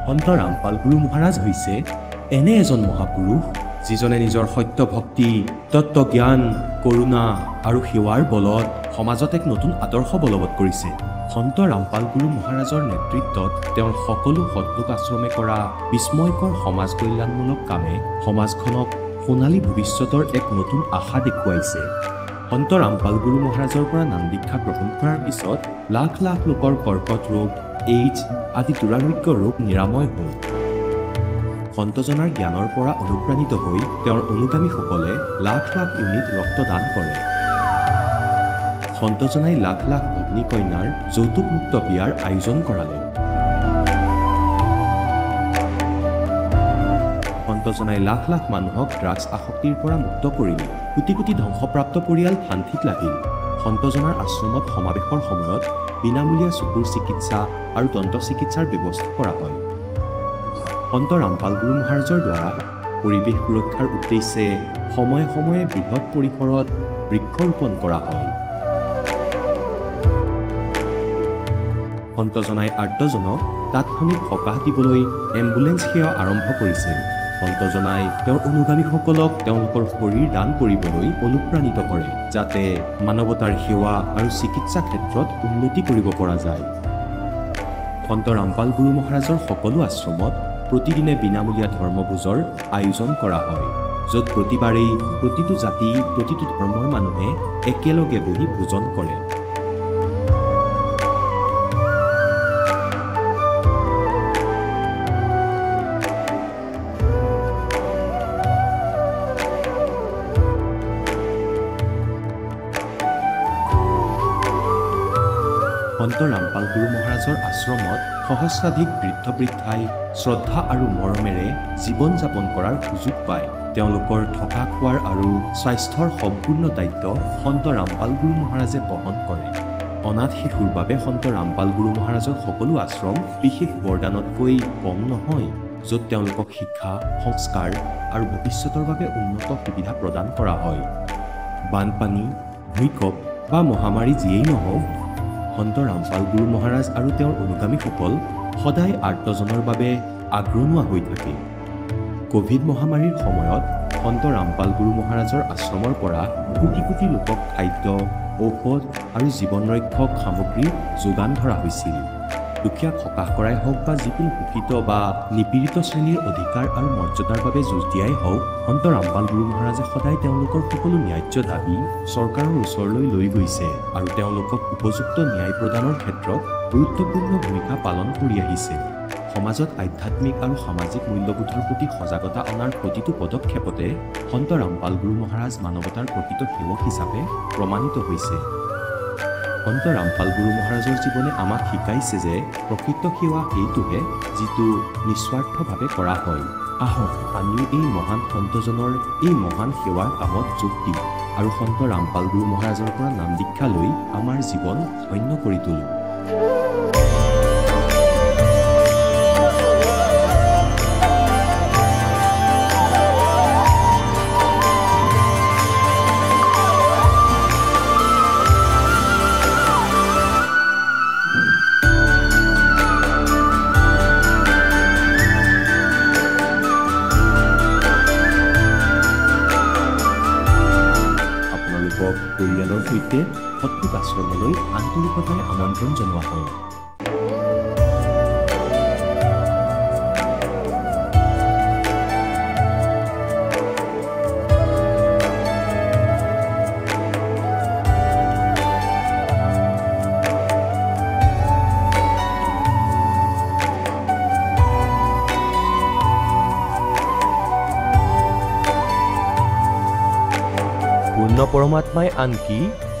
সন্ত ৰামপাল গুৰু মহাৰাজ হৈছে এনে এজন মহাপুৰুষ যিজনে নিজৰ সত্য ভক্তি, তত্ত্বজ্ঞান, কৰোণা আৰু সেৱাৰ বলত সমাজত এক নতুন আদৰ্শ বলবৎ কৰিছে। সন্ত ৰামপাল গুৰু মহাৰাজৰ নেতৃত্বত তেওঁৰ সকলো সৎলোক আশ্ৰমে কৰা বিস্ময়কৰ সমাজ কল্যাণমূলক কামে সমাজখনক সোণালী ভৱিষ্যতৰ এক নতুন আশা দেখুৱাইছে। সন্ত ৰামপাল গুৰু মহাৰাজৰ পৰা নাম দীক্ষা গ্ৰহণ কৰাৰ পিছত লাখ লাখ লোকৰ কৰ্কট ৰোগ, এইডছ আদি দুৰাৰোগ্য ৰোগ নিৰাময় হ'ল। সন্তজনাৰ জ্ঞানৰ পৰা অনুপ্ৰাণিত হৈ তেওঁৰ অনুগামীসকলে লাখ লাখ ইউনিট ৰক্তদান কৰে। সন্তজনাই লাখ লাখ ভগ্নী কন্যাৰ যৌতুকমুক্ত বিয়াৰ আয়োজন কৰালে। সন্তজনাই লাখ লাখ মানুহক ড্ৰাগছ আসক্তিৰ পৰা মুক্ত কৰিলে। কোটি কোটি ধ্বংসপ্ৰাপ্ত পৰিয়াল শান্তিত লাগিল। সন্তজনাৰ আশ্ৰমত সমাৱেশৰ সময়ত বিনামূলীয়া চকুৰ চিকিৎসা আৰু দন্ত চিকিৎসাৰ ব্যৱস্থা কৰা হয়। সন্ত ৰামপাল গুৰু মহাৰাজৰ দ্বাৰা পৰিৱেশ সুৰক্ষাৰ উদ্দেশ্যে সময়ে সময়ে বৃহৎ পৰিসৰত বৃক্ষৰোপণ কৰা হয়। সন্তজনাই আৰ্তজনক তাৎক্ষণিক সকাহ দিবলৈ এম্বুলেন্স সেৱা আৰম্ভ কৰিছিল। সন্তজনাই তেওঁৰ অনুগামীসকলক তেওঁলোকৰ শৰীৰ দান কৰিবলৈ অনুপ্ৰাণিত কৰে, যাতে মানৱতাৰ সেৱা আৰু চিকিৎসা ক্ষেত্ৰত উন্নতি কৰিব পৰা যায়। সন্ত ৰামপাল গুৰু মহাৰাজৰ সকলো আশ্ৰমত প্ৰতিদিনে বিনামূলীয়া ধৰ্মভোজৰ আয়োজন কৰা হয়, য'ত প্ৰতিবাৰেই প্ৰতিটো জাতি, প্ৰতিটো ধৰ্মৰ মানুহে একেলগে বহি ভোজন কৰে। সন্ত ৰামপাল গুৰু মহাৰাজৰ আশ্ৰমত সহস্ৰাধিক বৃদ্ধ বৃদ্ধাই শ্ৰদ্ধা আৰু মৰমেৰে জীৱন যাপন কৰাৰ সুযোগ পায়। তেওঁলোকৰ থকা খোৱাৰ আৰু স্বাস্থ্যৰ সম্পূৰ্ণ দায়িত্ব সন্ত ৰামপাল গুৰু মহাৰাজে বহন কৰে। অনাথ শিশুৰ বাবে সন্ত ৰামপাল গুৰু মহাৰাজৰ সকলো আশ্ৰম বিশেষ বৰদানতকৈ কম নহয়, য'ত তেওঁলোকক শিক্ষা, সংস্কাৰ আৰু ভৱিষ্যতৰ বাবে উন্নত সুবিধা প্ৰদান কৰা হয়। বানপানী, ভূমিকম্প বা মহামাৰী যিয়েই নহওক, সন্ত ৰামপাল গুৰু মহাৰাজ আৰু তেওঁৰ অনুগামীসকল সদায় আৰ্তজনৰ বাবে আগ্ৰহী হৈ থাকে। কোভিড মহামাৰীৰ সময়ত সন্ত ৰামপাল গুৰু মহাৰাজৰ আশ্ৰমৰ পৰা কোটি কোটি লোকক খাদ্য, ঔষধ আৰু জীৱন ৰক্ষক সামগ্ৰী যোগান ধৰা হৈছিল। দুখীয়াক সকাহ কৰাই হওক বা যিকোনো শোষিত বা নিপীড়িত শ্ৰেণীৰ অধিকাৰ আৰু মৰ্যাদাৰ বাবে যুঁজ দিয়াই হওক, সন্ত ৰামপাল গুৰু মহাৰাজে সদায় তেওঁলোকৰ সকলো ন্যায্য দাবী চৰকাৰৰ ওচৰলৈ লৈ গৈছে আৰু তেওঁলোকক উপযুক্ত ন্যায় প্ৰদানৰ ক্ষেত্ৰত গুৰুত্বপূৰ্ণ ভূমিকা পালন কৰি আহিছে। সমাজত আধ্যাত্মিক আৰু সামাজিক মূল্যবোধৰ প্ৰতি সজাগতা অনাৰ প্ৰতিটো পদক্ষেপতে সন্ত ৰামপাল গুৰু মহাৰাজ মানৱতাৰ প্ৰকৃত সেৱক হিচাপে প্ৰমাণিত হৈছে। সন্ত ৰামপাল গুৰু মহাৰাজৰ জীৱনে আমাক শিকাইছে যে প্ৰকৃত সেৱা সেইটোহে যিটো নিস্বাৰ্থভাৱে কৰা হয়। আহক আমিও এই মহান সন্তজনৰ এই মহান সেৱাৰ কামত যোগ দিওঁ আৰু সন্ত ৰামপাল গুৰু মহাৰাজৰ পৰা নাম দীক্ষা লৈ আমাৰ জীৱন ধন্য কৰি তোলোঁ। পৰিয়ালৰ সৈতে সৎলোক আশ্ৰমলৈ আন্তৰিকতাৰে আমন্ত্ৰণ জনোৱা হয়। পূৰ্ণ পৰমাত্মাই আনকি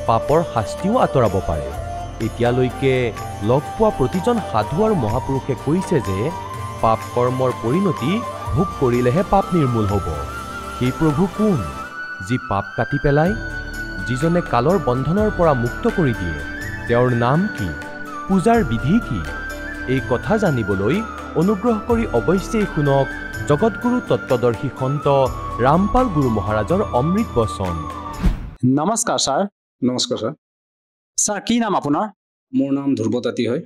পাপৰ শাস্তিও আঁতৰাব পাৰে। এতিয়ালৈকে লগ পোৱা প্ৰতিজন সাধু আৰু মহাপুৰুষে কৈছে যে পাপ কৰ্মৰ পৰিণতি ভোগ কৰিলেহে পাপ নিৰ্মূল হ'ব। সেই প্ৰভু কোন, যি পাপ কাটি পেলায়, যিজনে কালৰ বন্ধনৰ পৰা মুক্ত কৰি দিয়ে? তেওঁৰ নাম কি? পূজাৰ বিধি কি? এই কথা জানিবলৈ অনুগ্ৰহ কৰি অৱশ্যেই শুনক জগতগুৰু তত্ত্বদৰ্শী সন্ত ৰামপাল গুৰু মহাৰাজৰ অমৃত বচন। নমস্কাৰ ছাৰ। নমস্কাৰ ছাৰ। ছাৰ কি নাম আপোনাৰ? মোৰ নাম ধ্ৰুৱ তাঁতী হয়।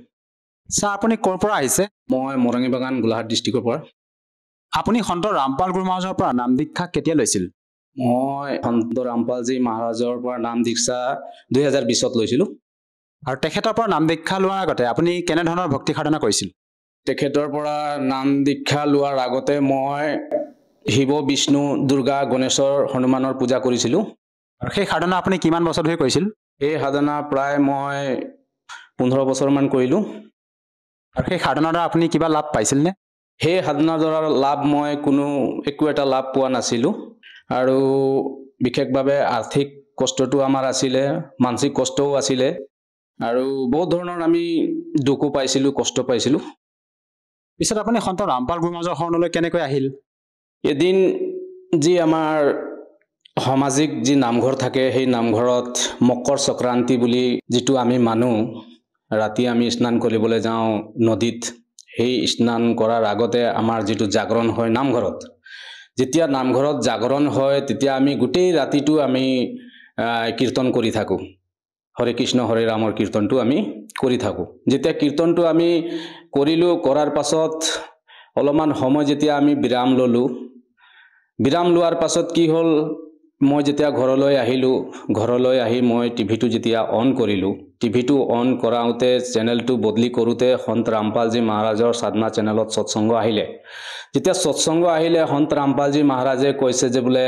ছাৰ আপুনি ক'ৰ পৰা আহিছে? মই মৰঙী বাগান গোলাঘাট ডিষ্ট্ৰিক্টৰ পৰা। আপুনি সন্ত ৰামপাল গুৰু মহাৰাজৰ পৰা নাম দীক্ষা কেতিয়া লৈছিল? মই সন্ত ৰামপালজী মহাৰাজৰ পৰা নাম দীক্ষা 2020ত লৈছিলোঁ। আৰু তেখেতৰ পৰা নাম দীক্ষা লোৱাৰ আগতে আপুনি কেনেধৰণৰ ভক্তি সাধনা কৰিছিল? তেখেতৰ পৰা নাম দীক্ষা লোৱাৰ আগতে মই শিৱ, বিষ্ণু, দুৰ্গা, গণেশৰ, হনুমানৰ পূজা কৰিছিলোঁ। আৰু সেই সাধনা আপুনি কিমান বছৰ ধৰি কৰিছিল? এই সাধনা প্ৰায় মই 15 বছৰমান কৰিলোঁ। আৰু সেই সাধনাৰ দ্বাৰা আপুনি কিবা লাভ পাইছিলনে? সেই সাধনাৰ দ্বাৰা লাভ মই একো এটা লাভ পোৱা নাছিলোঁ। আৰু বিশেষভাৱে আৰ্থিক কষ্টটো আমাৰ আছিলে, মানসিক কষ্টও আছিলে, আৰু বহুত ধৰণৰ আমি দুখো পাইছিলোঁ, কষ্ট পাইছিলোঁ। পিছত আপুনি সন্ত ৰামপাল গুৰু মহাৰাজৰ শৰণলৈ কেনেকৈ আহিল? এদিন যি আমাৰ সামাজিক যি নামঘৰ থাকে, সেই নামঘৰত মকৰ সংক্ৰান্তি বুলি যিটো আমি মানো, ৰাতি আমি স্নান কৰিবলৈ যাওঁ নদীত। সেই স্নান কৰাৰ আগতে আমাৰ যিটো জাগৰণ হয় নামঘৰত, যেতিয়া নামঘৰত জাগৰণ হয় তেতিয়া আমি গোটেই ৰাতিটো আমি কীৰ্তন কৰি থাকোঁ। হৰে কৃষ্ণ হৰে ৰামৰ কীৰ্তনটো আমি কৰি থাকোঁ। যেতিয়া কীৰ্তনটো আমি কৰিলোঁ, কৰাৰ পাছত অলপমান সময় যেতিয়া আমি বিৰাম ল'লোঁ, বিৰাম লোৱাৰ পাছত কি হ'ল, মই যেতিয়া ঘৰলৈ আহিলোঁ, ঘৰলৈ আহি মই টিভিটো যেতিয়া অন কৰিলোঁ, টিভিটো অন কৰাওঁতে চেনেলটো বদলি কৰোঁতে সন্ত ৰামপালজী মহাৰাজৰ সাধনা চেনেলত সৎসংগ আহিলে। যেতিয়া সৎসংগ আহিলে, সন্ত रामपाल महाराजे কৈছে যে বোলে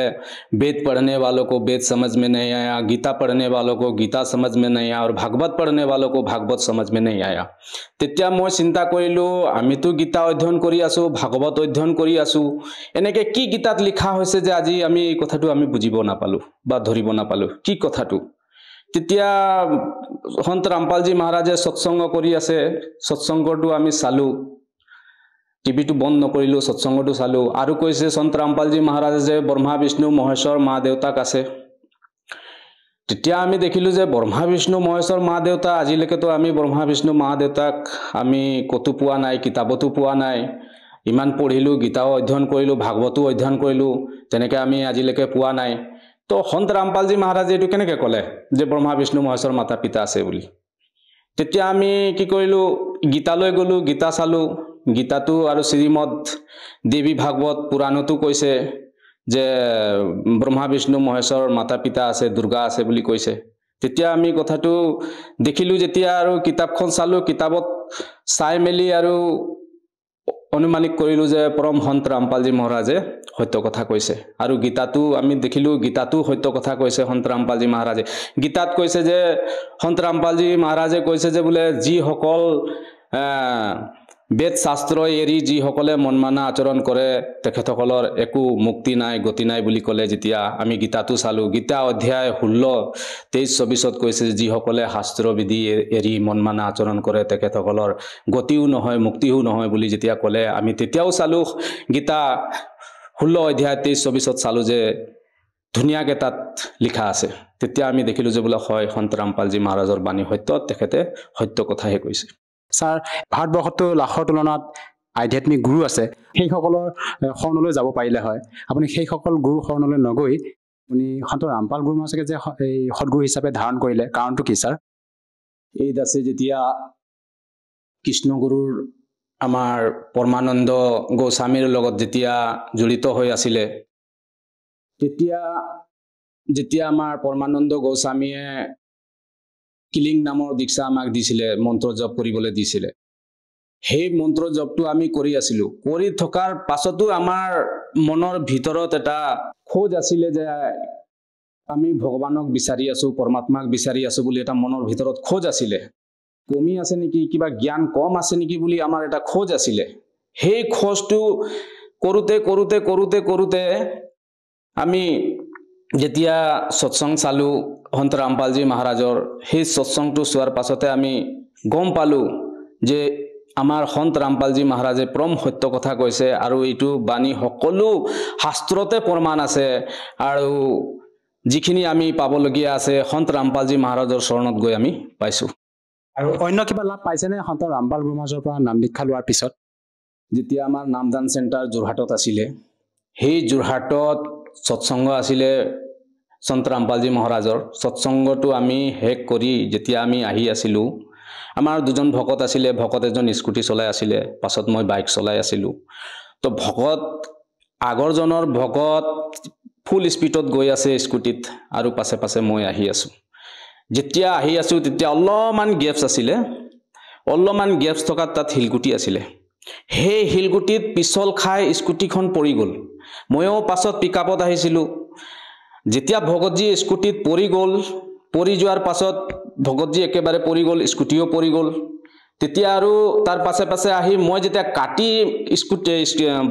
वेद पढ़ने वालों को वेद समझ में नहीं आया, गीता पढ़ने वालों को गीता समझ में नहीं आया, और भागवत पढ़ने वालों को भागवत समझ में नहीं आया। তেতিয়া মই চিন্তা কৰিলোঁ, আমিতো গীতা অধ্যয়ন কৰি আছোঁ, ভাগৱত অধ্যয়ন কৰি আছোঁ, এনেকৈ কি গীতাত লিখা হৈছে যে আজি আমি এই কথাটো আমি বুজিব নাপালোঁ বা ধৰিব নাপালোঁ কি কথাটো। তেতিয়া সন্ত रामपालजी महाराजे সৎসংগ কৰি আছে, সৎসংগটো আমি চালোঁ, টিভিটো বন্ধ নকৰিলোঁ, সৎসংগটো চালোঁ। আৰু কৈছে সন্ত रामपालजी महाराजे যে ব্ৰহ্মা বিষ্ণু মহেশ্বৰ মা দেউতাক আছে। তেতিয়া আমি দেখিলোঁ যে ব্ৰহ্মা বিষ্ণু মহেশ্বৰ মা দেউতা, আজিলৈকেতো আমি ব্ৰহ্মা বিষ্ণু মা দেউতাক আমি ক'তো পোৱা নাই, কিতাপতো পোৱা নাই। ইমান পঢ়িলোঁ, গীতাও অধ্যয়ন কৰিলোঁ, ভাগৱতো অধ্যয়ন কৰিলোঁ, তেনেকৈ আমি আজিলৈকে পোৱা নাই। তো সন্ত रामपालजी महाराजे এইটো কেনেকৈ ক'লে যে ব্ৰহ্মা বিষ্ণু মহেশ্বৰ মাতা পিতা আছে বুলি। তেতিয়া আমি কি কৰিলোঁ, গীতালৈ গ'লোঁ, গীতা চালোঁ। গীতাটো আৰু শ্ৰীমদ দেৱী ভাগৱত পুৰাণতো কৈছে যে ব্ৰহ্মা বিষ্ণু মহেশ্বৰ মাতা পিতা আছে, দুৰ্গা আছে বুলি কৈছে। তেতিয়া আমি কথাটো দেখিলোঁ যেতিয়া, আৰু কিতাপখন চালোঁ, কিতাপত চাই মেলি আৰু অনুমানিক কৰিলোঁ যে পৰম সন্ত रामपालजी মহাৰাজে সত্য কথা কৈছে। আৰু গীতাটো আমি দেখিলোঁ, গীতাটো সত্য কথা কৈছে সন্ত रामपालजी মহাৰাজে। গীতাত কৈছে যে সন্ত रामपालजी মহাৰাজে কৈছে যে বোলে যিসকল বেদ শাস্ত্ৰ এৰি যিসকলে মনমানা আচৰণ কৰে তেখেতসকলৰ একো মুক্তি নাই, গতি নাই বুলি ক'লে। যেতিয়া আমি গীতাটো চালোঁ, গীতা অধ্যায় 16, 23, 24 কৈছে যে যিসকলে শাস্ত্ৰবিধি এৰি মনমানা আচৰণ কৰে তেখেতসকলৰ গতিও নহয়, মুক্তিও নহয় বুলি যেতিয়া ক'লে, আমি তেতিয়াও চালোঁ গীতা 16 অধ্যায় 23, 24 চালোঁ যে ধুনীয়াকৈ তাত লিখা আছে। তেতিয়া আমি দেখিলোঁ যে বোলে হয় সন্ত रामपालजी মহাৰাজৰ বাণী সত্য, তেখেতে সত্য কথাহে কৈছে। ছাৰ, ভাৰতবৰ্ষতো লাখৰ তুলনাত আধ্যাত্মিক গুৰু আছে, সেইসকলৰ শৰণলৈ যাব পাৰিলে হয়। আপুনি সেইসকল গুৰু শৰণলৈ নগৈ আপুনি সন্ত रामपाल গুৰু মহাৰাজকে যে এই সদগুৰু হিচাপে ধাৰণ কৰিলে, কাৰণটো কি ছাৰ? এই দাসে যেতিয়া কৃষ্ণগুৰুৰ আমাৰ পৰমানন্দ গোস্বামীৰ লগত যেতিয়া জড়িত হৈ আছিলে, যেতিয়া আমাৰ পৰমানন্দ গোস্বামীয়ে কিলিং নামৰ দীক্ষা আমাক দিছিলে, মন্ত্ৰ জপ কৰিবলৈ দিছিলে, সেই মন্ত্ৰ জপটো আমি কৰি আছিলোঁ। কৰি থকাৰ পাছতো আমাৰ মনৰ ভিতৰত এটা খোজ আছিলে যে আমি ভগৱানক বিচাৰি আছোঁ, পৰমাত্মাক বিচাৰি আছোঁ বুলি এটা মনৰ ভিতৰত খোজ আছিলে। কমি আছে নেকি, কিবা জ্ঞান কম আছে নেকি বুলি আমাৰ এটা খোজ আছিলে। সেই খোজটো কৰোঁতে কৰোঁতে কৰোঁতে কৰোঁতে আমি যেতিয়া সৎসং চালোঁ সন্ত रामपालजी মহাৰাজৰ, সেই সৎসংটো চোৱাৰ পাছতে আমি গম পালোঁ যে আমাৰ সন্ত रामपालजी মহাৰাজে পৰম সত্য কথা কৈছে, আৰু এইটো বাণী সকলো শাস্ত্ৰতে প্ৰমাণ আছে, আৰু যিখিনি আমি পাবলগীয়া আছে সন্ত रामपालजी মহাৰাজৰ চৰণত গৈ আমি পাইছোঁ। আৰু অন্য কিবা লাভ পাইছেনে সন্ত रामपाल গুৰু মহাৰাজৰ পৰা নাম দীক্ষা লোৱাৰ পিছত? যেতিয়া আমাৰ নামদান চেণ্টাৰ যোৰহাটত আছিলে, সেই যোৰহাটত সৎসংগ আছিলে সন্ত रामपालजी মহাৰাজৰ। সৎসংগটো আমি শেষ কৰি যেতিয়া আমি আহি আছিলোঁ, আমাৰ দুজন ভকত আছিলে, ভকত এজন স্কুটি চলাই আছিলে, পাছত মই বাইক চলাই আছিলোঁ। তো ভকত আগৰজনৰ ভকত ফুল স্পীডত গৈ আছে স্কুটিত আৰু পাছে পাছে মই আহি আছোঁ। যেতিয়া আহি আছোঁ তেতিয়া অলপমান গেপছ আছিলে, অলপমান গেপছ থকাত তাত শিলগুটি আছিলে। সেই শিলগুটিত পিছল খাই স্কুটিখন পৰি গ'ল। ময়ো পাছত পিকআপত আহিছিলোঁ। যেতিয়া ভকতজী স্কুটিত পৰি গ'ল, পৰি যোৱাৰ পাছত ভকতজী একেবাৰে পৰি গ'ল, স্কুটিও পৰি গ'ল। তেতিয়া আৰু তাৰ পাছে পাছে আহি মই যেতিয়া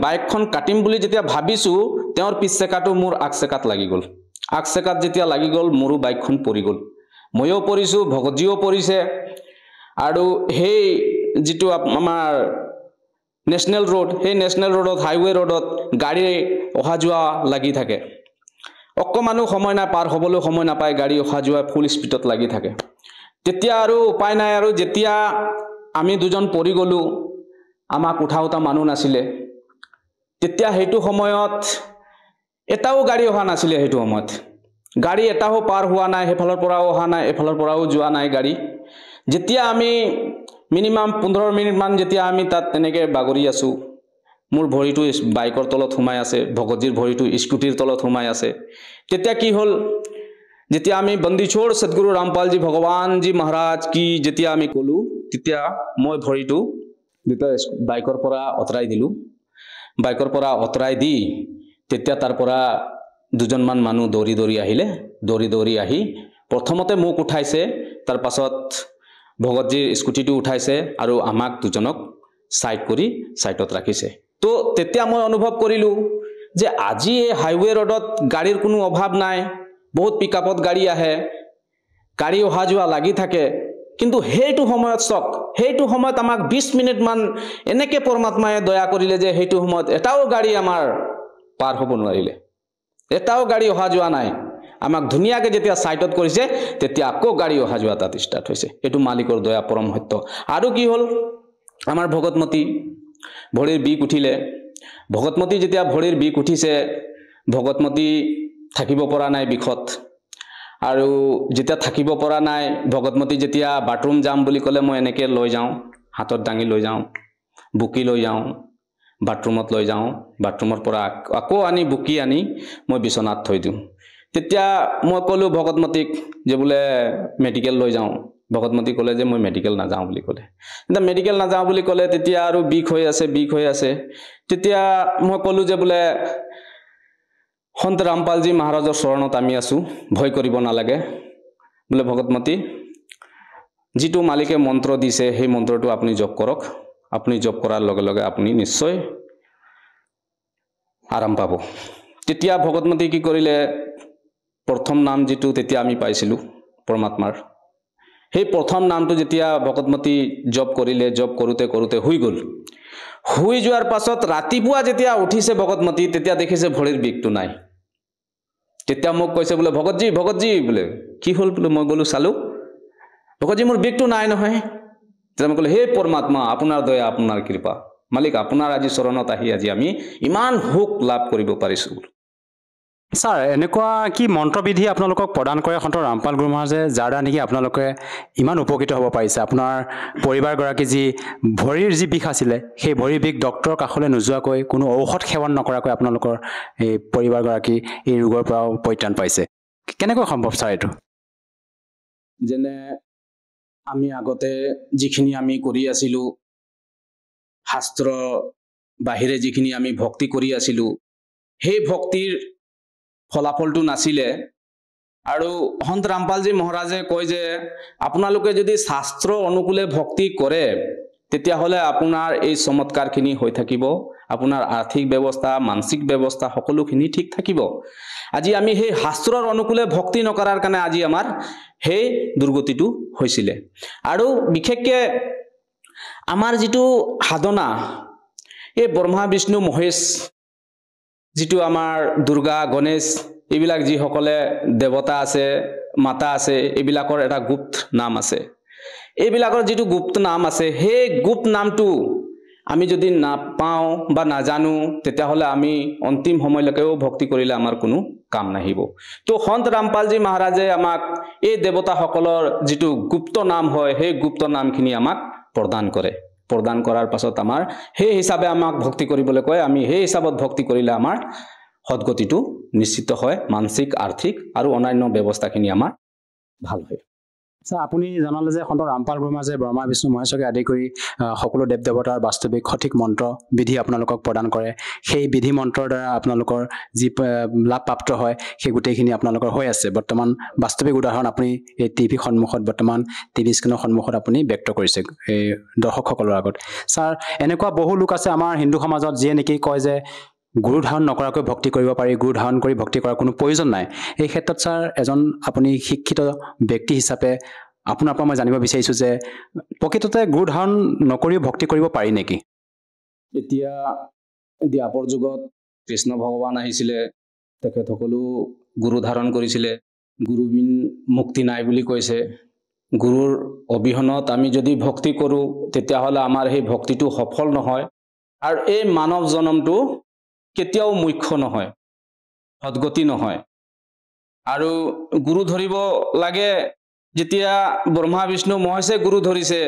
বাইকখন কাটিম বুলি যেতিয়া ভাবিছোঁ, তেওঁৰ পিছ চেকাটো মোৰ আগ চেকাত লাগি গ'ল। আগ চেকাত যেতিয়া লাগি গ'ল, মোৰো বাইকখন পৰি গ'ল। ময়ো পৰিছোঁ, ভকতজীও পৰিছে। আৰু সেই যিটো আমাৰ নেশ্যনেল ৰোড, সেই নেশ্যনেল ৰোডত, হাইৱে ৰোডত গাড়ী অহা যোৱা লাগি থাকে। অকণমানো সময় নাই, পাৰ হ'বলৈ সময় নাপায়, গাড়ী অহা যোৱা ফুল স্পীডত লাগি থাকে। তেতিয়া আৰু উপায় নাই, আৰু যেতিয়া আমি দুজন পৰি গ'লোঁ, আমাক উঠা মানুহ নাছিলে। তেতিয়া সেইটো সময়ত এটাও গাড়ী অহা নাছিলে। সেইটো সময়ত গাড়ী এটাও পাৰ হোৱা নাই, সেইফালৰ পৰাও অহা নাই, এফালৰ পৰাও যোৱা নাই গাড়ী। যেতিয়া আমি মিনিমাম 15 মিনিটমান যেতিয়া আমি তাত তেনেকৈ বাগৰি আছোঁ, মোৰ ভৰিটো বাইকৰ তলত সোমাই আছে, ভকতজীৰ ভৰিটো স্কুটিৰ তলত সোমাই আছে। তেতিয়া কি হ'ল, যেতিয়া আমি বন্দী ছোড় সদগুৰু ৰামপালজী ভগৱানজী মহাৰাজ কি যেতিয়া আমি ক'লোঁ, তেতিয়া মই ভৰিটো যেতিয়া বাইকৰ পৰা অঁতৰাই দিলোঁ। বাইকৰ পৰা অঁতৰাই দি তেতিয়া তাৰ পৰা দুজনমান মানুহ দৌৰি দৌৰি আহিলে। দৌৰি দৌৰি আহি প্ৰথমতে মোক উঠাইছে, তাৰ পাছত ভগতজীৰ স্কুটিটো উঠাইছে আৰু আমাক দুজনক সাইড কৰি সাইডত ৰাখিছে। তো তেতিয়া মই অনুভৱ কৰিলোঁ যে আজি এই হাইৱে ৰোডত গাড়ীৰ কোনো অভাৱ নাই, বহুত পিকআপত গাড়ী আহে, গাড়ী অহা যোৱা লাগি থাকে। কিন্তু সেইটো সময়ত চক, সেইটো সময়ত আমাক 20 মিনিটমান এনেকৈ পৰমাত্মাই দয়া কৰিলে যে সেইটো সময়ত এটাও গাড়ী আমাৰ পাৰ হ'ব নোৱাৰিলে, এটাও গাড়ী অহা যোৱা নাই। আমাক ধুনীয়াকৈ যেতিয়া সাইডত কৰিছে, তেতিয়া আকৌ গাড়ী অহা যোৱা তাত ষ্টাৰ্ট হৈছে। এইটো মালিকৰ দয়া, পৰম সত্য। আৰু কি হ'ল, আমাৰ ভগতমতী ভৰিৰ বিষ উঠিলে। ভগতমতী যেতিয়া ভৰিৰ বিষ উঠিছে, ভগতমতী থাকিব পৰা নাই বিষত। আৰু যেতিয়া থাকিব পৰা নাই, ভগতমতী যেতিয়া বাথৰুম যাম বুলি ক'লে, মই এনেকৈ লৈ যাওঁ, হাতত দাঙি লৈ যাওঁ, বুকি লৈ যাওঁ, বাথৰুমত লৈ যাওঁ। বাথৰুমৰ পৰা আকৌ আনি বুকি আনি মই বিচনাত থৈ দিওঁ। তেতিয়া মই ক'লোঁ ভগতমতীক যে বোলে মেডিকেল লৈ যাওঁ। ভগতমতী ক'লে যে মই মেডিকেল নাযাওঁ বুলি ক'লে। এতিয়া মেডিকেল নাযাওঁ বুলি ক'লে, তেতিয়া আৰু বিষ হৈ আছে, বিষ হৈ আছে। তেতিয়া মই ক'লোঁ যে বোলে সন্ত ৰামপালজী মহাৰাজৰ চৰণত আমি আছোঁ, ভয় কৰিব নালাগে। বোলে ভগতমতী, যিটো মালিকে মন্ত্ৰ দিছে সেই মন্ত্ৰটো আপুনি জপ কৰক। আপুনি জপ কৰাৰ লগে লগে আপুনি নিশ্চয় আৰাম পাব। তেতিয়া ভগতমতী কি কৰিলে, প্ৰথম নাম যিটো তেতিয়া আমি পাইছিলোঁ পৰমাত্মাৰ, সেই প্ৰথম নামটো যেতিয়া ভগতমতী জপ কৰিলে, জপ কৰোঁতে কৰোঁতে শুই গ'ল। শুই যোৱাৰ পাছত ৰাতিপুৱা যেতিয়া উঠিছে ভগতমতী, তেতিয়া দেখিছে ভৰিৰ বিষটো নাই। তেতিয়া মোক কৈছে বোলে ভগতজী, ভগতজী বোলে কি হ'ল বোলে। মই গ'লোঁ চালোঁ, ভগতজী মোৰ বিষটো নাই নহয়। তেতিয়া মই ক'লোঁ, হে পৰমাত্মা, আপোনাৰ দয়া, আপোনাৰ কৃপা, মালিক আপোনাৰ আজি চৰণত আহি আজি আমি ইমান সুখ লাভ কৰিব পাৰিছোঁ। ছাৰ, এনেকুৱা কি মন্ত্ৰবিধি আপোনালোকক প্ৰদান কৰে সন্ত ৰামপাল গুৰু মহাৰাজে, যাৰ দ্বাৰা নেকি আপোনালোকে ইমান উপকৃত হ'ব পাৰিছে? আপোনাৰ পৰিবাৰগৰাকী যি ভৰিৰ যি বিষ আছিলে, সেই ভৰিৰ বিষ ডক্তৰৰ কাষলৈ নোযোৱাকৈ, কোনো ঔষধ সেৱন নকৰাকৈ আপোনালোকৰ এই পৰিবাৰগৰাকী এই ৰোগৰ পৰাও পৰিত্ৰাণ পাইছে। কেনেকৈ সম্ভৱ ছাৰ এইটো? যেনে আমি আগতে যিখিনি আমি কৰি আছিলোঁ, শাস্ত্ৰ বাহিৰে যিখিনি আমি ভক্তি কৰি আছিলোঁ, সেই ভক্তিৰ ফলাফলটো নাছিলে। আৰু সন্ত ৰামপালজী মহাৰাজে কয় যে আপোনালোকে যদি শাস্ত্ৰ অনুকূলে ভক্তি কৰে, তেতিয়াহ'লে আপোনাৰ এই চমৎকাৰখিনি হৈ থাকিব, আপোনাৰ আৰ্থিক ব্যৱস্থা, মানসিক ব্যৱস্থা সকলোখিনি ঠিক থাকিব। আজি আমি সেই শাস্ত্ৰৰ অনুকূলে ভক্তি নকৰাৰ কাৰণে আজি আমাৰ সেই দুৰ্গতিটো হৈছিলে। আৰু বিশেষকৈ আমাৰ যিটো সাধনা, এই ব্ৰহ্মা বিষ্ণু মহেশ, যিটো আমাৰ দুৰ্গা গণেশ, এইবিলাক যিসকলে দেৱতা আছে, মাতা আছে, এইবিলাকৰ এটা গুপ্ত নাম আছে। এইবিলাকৰ যিটো গুপ্ত নাম আছে, সেই গুপ্ত নামটো আমি যদি নাপাওঁ বা নাজানো তেতিয়াহ'লে আমি অন্তিম সময়লৈকেও ভক্তি কৰিলে আমাৰ কোনো কাম নাহিব তো সন্ত ৰামপালজী মহাৰাজে আমাক এই দেৱতাসকলৰ যিটো গুপ্ত নাম হয় সেই গুপ্ত নামখিনি আমাক প্ৰদান কৰে প্ৰদান কৰাৰ পাছত আমাৰ সেই হিচাপে আমাক ভক্তি কৰিবলৈ কয় আমি সেই হিচাপত ভক্তি কৰিলে আমাৰ সদগতিটো নিশ্চিত হয় মানসিক আৰ্থিক আৰু অন্যান্য ব্যৱস্থাখিনি আমাৰ ভাল হয় ছাৰ আপুনি জনালে যে সন্ত ৰামপাল গুৰুমা যে ব্ৰহ্মা বিষ্ণু মহেশ্বৰকে আদি কৰি সকলো দেৱ দেৱতাৰ বাস্তৱিক সঠিক মন্ত্ৰ বিধি আপোনালোকক প্ৰদান কৰে সেই বিধি মন্ত্ৰৰ দ্বাৰা আপোনালোকৰ যি লাভ প্ৰাপ্ত হয় সেই গোটেইখিনি আপোনালোকৰ হৈ আছে বৰ্তমান বাস্তৱিক উদাহৰণ আপুনি এই টিভি সন্মুখত বৰ্তমান টিভি স্ক্ৰীণৰ সন্মুখত আপুনি ব্যক্ত কৰিছে এই দৰ্শকসকলৰ আগত ছাৰ এনেকুৱা বহু লোক আছে আমাৰ হিন্দু সমাজত যিয়ে নেকি কয় যে গুৰু ধাৰণ নকৰাকৈ ভক্তি কৰিব পাৰি গুৰু ধাৰণ কৰি ভক্তি কৰাৰ কোনো প্ৰয়োজন নাই এই ক্ষেত্ৰত ছাৰ এজন আপুনি শিক্ষিত ব্যক্তি হিচাপে আপোনাৰ পৰা মই জানিব বিচাৰিছোঁ যে প্ৰকৃততে গুৰু ধাৰণ নকৰিও ভক্তি কৰিব পাৰি নেকি এতিয়া দ্বাপৰ যুগত কৃষ্ণ ভগৱান আহিছিলে তেখেতসকলো গুৰু ধাৰণ কৰিছিলে গুৰু বিন মুক্তি নাই বুলি কৈছে গুৰুৰ অবিহনত আমি যদি ভক্তি কৰোঁ তেতিয়াহ'লে আমাৰ সেই ভক্তিটো সফল নহয় আৰু এই মানৱ জনমটো কেতিয়াও মুখ্য নহয় সদগতি নহয় আৰু গুৰু ধৰিব লাগে যেতিয়া ব্ৰহ্মা বিষ্ণু মহেশে গুৰু ধৰিছে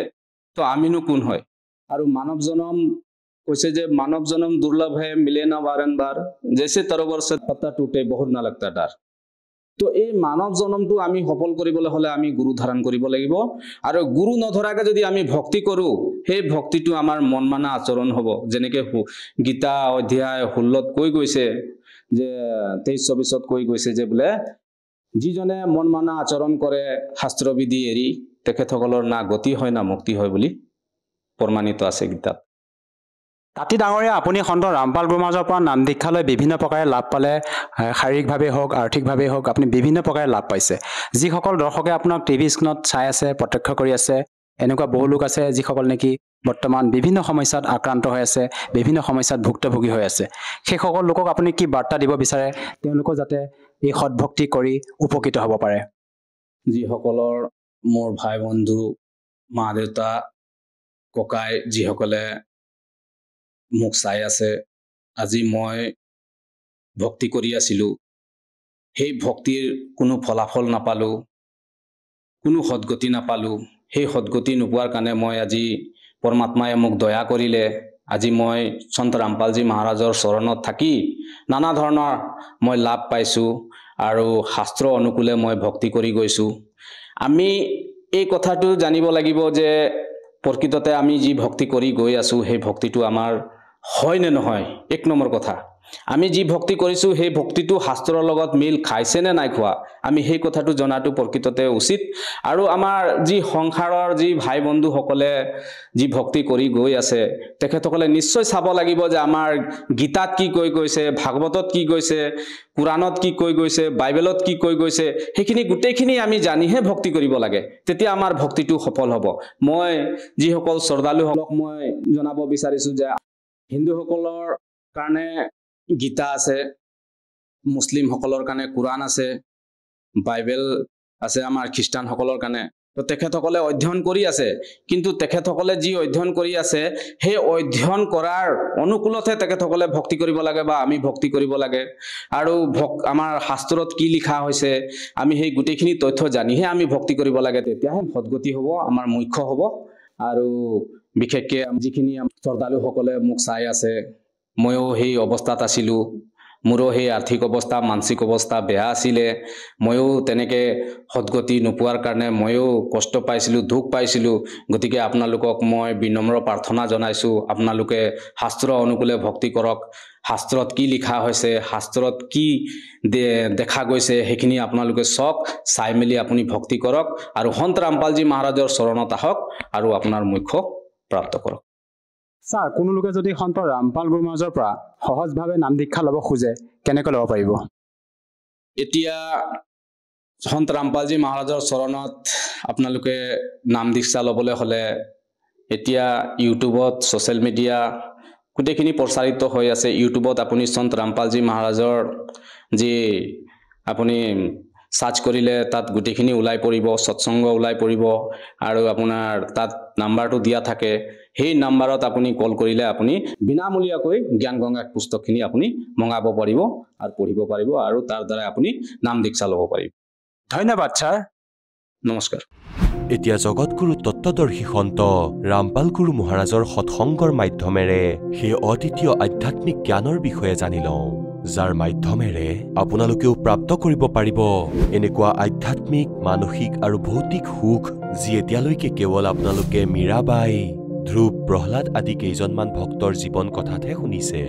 তো আমিনো কোন হয় আৰু মানৱ জনম কৈছে যে মানৱ জনম দুৰ্লভ হে মিলে না বাৰম্বাৰ জैसे তৰবৰ से पत्ता टूटे बहुत ना लगता डर তো এই মানৱ জনমটো আমি সফল কৰিবলৈ হলে আমি গুৰু ধাৰণ কৰিব লাগিব আৰু গুৰু নধৰাকে যদি আমি ভক্তি কৰো সেই ভক্তিটো আমাৰ মন মানা আচৰণ হ'ব যেনেকে গীতা অধ্যায় 16ত কৈ গৈছে যে 23-24ত কৈ গৈছে যে বোলে যিজনে মন মানা আচৰণ কৰে শাস্ত্ৰবিধি এৰি তেখেতসকলৰ না গতি হয় না মুক্তি হয় বুলি প্ৰমাণিত আছে গীতাত তাতি ডাঙৰীয়া আপুনি সন্ত ৰামপাল গুৰুমাজৰ পৰা নাম দীক্ষালৈ বিভিন্ন প্ৰকাৰে লাভ পালে শাৰীৰিকভাৱে হওক আৰ্থিকভাৱে হওক আপুনি বিভিন্ন প্ৰকাৰে লাভ পাইছে যিসকল দৰ্শকে আপোনাক টিভি স্ক্ৰীণত চাই আছে প্ৰত্যক্ষ কৰি আছে এনেকুৱা বহু লোক আছে যিসকল নেকি বৰ্তমান বিভিন্ন সমস্যাত আক্ৰান্ত হৈ আছে বিভিন্ন সমস্যাত ভুক্তভোগী হৈ আছে সেইসকল লোকক আপুনি কি বাৰ্তা দিব বিচাৰে তেওঁলোকক যাতে এই সৎভক্তি কৰি উপকৃত হ'ব পাৰে যিসকলৰ মোৰ ভাই বন্ধু মা দেউতা ককাই যিসকলে মোক চাই আছে আজি মই ভক্তি কৰি আছিলো সেই ভক্তিৰ কোনো ফলাফল নাপালো কোনো সদগতি নাপালো সেই সদগতি নোপোৱাৰ কাৰণে মই আজি পৰমাত্মাই মোক দয়া কৰিলে আজি মই সন্ত ৰামপালজী মহাৰাজৰ চৰণত থাকি নানা ধৰণৰ মই লাভ পাইছো আৰু শাস্ত্ৰ অনুকূলে মই ভক্তি কৰি গৈছো আমি এই কথাটো জানিব লাগিব যে প্ৰকৃততে আমি যি ভক্তি কৰি গৈ আছো সেই ভক্তিটো আমাৰ হয় নে নহয় এক নম্বৰ কথা আমি যি ভক্তি কৰিছো সেই ভক্তিটো শাস্ত্ৰৰ লগত মিল খাইছে নে নাই খোৱা আমি সেই কথাটো জনাটো প্ৰকৃততে উচিত আৰু আমাৰ যি সংসাৰৰ যি ভাই বন্ধু সকলে যি ভক্তি কৰি গৈ আছে তেখেতসকলে নিশ্চয় চাব লাগিব যে আমাৰ গীতাত কি কৈ গৈছে ভাগৱতত কি কৈছে কুৰাণত কি কৈ গৈছে বাইবেলত কি কৈ গৈছে সেইখিনি গোটেইখিনি আমি জানিহে ভক্তি কৰিব লাগে তেতিয়া আমাৰ ভক্তিটো সফল হ'ব মই যিসকল শ্ৰদ্ধালুসকলক মই জনাব বিচাৰিছো যে হিন্দুসকলৰ কাৰণে গীতা আছে মুছলিম সকলৰ কাৰণে কুৰাণ আছে বাইবেল আছে আমাৰ খ্ৰীষ্টান সকলৰ কাৰণে তো তেখেতসকলে অধ্যয়ন কৰি আছে কিন্তু তেখেতসকলে যি অধ্যয়ন কৰি আছে সেই অধ্যয়ন কৰাৰ অনুকূলতে তেখেতসকলে ভক্তি কৰিব লাগে বা আমি ভক্তি কৰিব লাগে আৰু আমাৰ শাস্ত্ৰত কি লিখা হৈছে আমি সেই গোটেইখিনি তথ্য জানিহে আমি ভক্তি কৰিব লাগে তেতিয়াহে সদগতি হ'ব আমাৰ মুখ্য হ'ব আৰু বিশেষকৈ যিখিনি শ্ৰদ্ধালুসকলে মোক চাই আছে ময়ো সেই অৱস্থাত আছিলো মোৰো সেই আৰ্থিক অৱস্থা মানসিক অৱস্থা বেয়া আছিলে ময়ো তেনেকে সদগতি নোপোৱাৰ কাৰণে ময়ো কষ্ট পাইছিলো দুখ পাইছিলো গতিকে আপোনালোকক মই বিনম্ৰ প্ৰাৰ্থনা জনাইছো আপোনালোকে শাস্ত্ৰ অনুকূলে ভক্তি কৰক শাস্ত্ৰত কি লিখা হৈছে শাস্ত্ৰত কি দেখা গৈছে সেইখিনি আপোনালোকে সব চাই মেলি আপুনি ভক্তি কৰক আৰু সন্ত ৰামপালজী মহাৰাজৰ চৰণত আহক আৰু আপোনাৰ মুখ্য প্ৰাপ্ত কৰক ছাৰ কোনো লোকে যদি সন্ত ৰামপাল গুৰুমাজৰ পৰা সহজভাৱে নাম দীক্ষা ল'ব খোজে কেনেকৈ ল'ব পাৰিব এতিয়া সন্ত ৰামপালজী মহাৰাজৰ চৰণত আপোনালোকে নাম দীক্ষা ল'বলৈ হ'লে এতিয়া ইউটিউবত ছ'চিয়েল মিডিয়া গোটেইখিনি প্ৰচাৰিত হৈ আছে ইউটিউবত আপুনি সন্ত ৰামপালজী মহাৰাজৰ যি আপুনি সাৰ্চ কৰিলে তাত গোটেইখিনি ওলাই পৰিব সৎসংগ ওলাই পৰিব আৰু আপোনাৰ তাত নাম্বাৰটো দিয়া থাকে সেই নাম্বাৰত আপুনি কল কৰিলে আপুনি বিনামূলীয়াকৈ জ্ঞান গংগা পুস্তকখিনি আপুনি মঙাব পাৰিব আৰু পঢ়িব পাৰিব আৰু তাৰ দ্বাৰা আপুনি নাম দীক্ষা ল'ব পাৰিব। ধন্যবাদ ছাৰ। নমস্কাৰ। এতিয়া জগতগুৰু তত্ত্বদৰ্শী সন্ত ৰামপাল গুৰু মহাৰাজৰ সৎসংগৰ মাধ্যমেৰে সেই অদ্বিতীয় আধ্যাত্মিক জ্ঞানৰ বিষয়ে জানি লওঁ, যাৰ মাধ্যমেৰে আপোনালোকেও প্ৰাপ্ত কৰিব পাৰিব এনেকুৱা আধ্যাত্মিক, মানসিক আৰু ভৌতিক সুখ যি এতিয়ালৈকে কেৱল আপোনালোকে মীৰাবাই, ধ্ৰুৱ, প্ৰহ্লাদ আদি কেইজনমান ভক্তৰ জীৱন কথাতহে শুনিছে।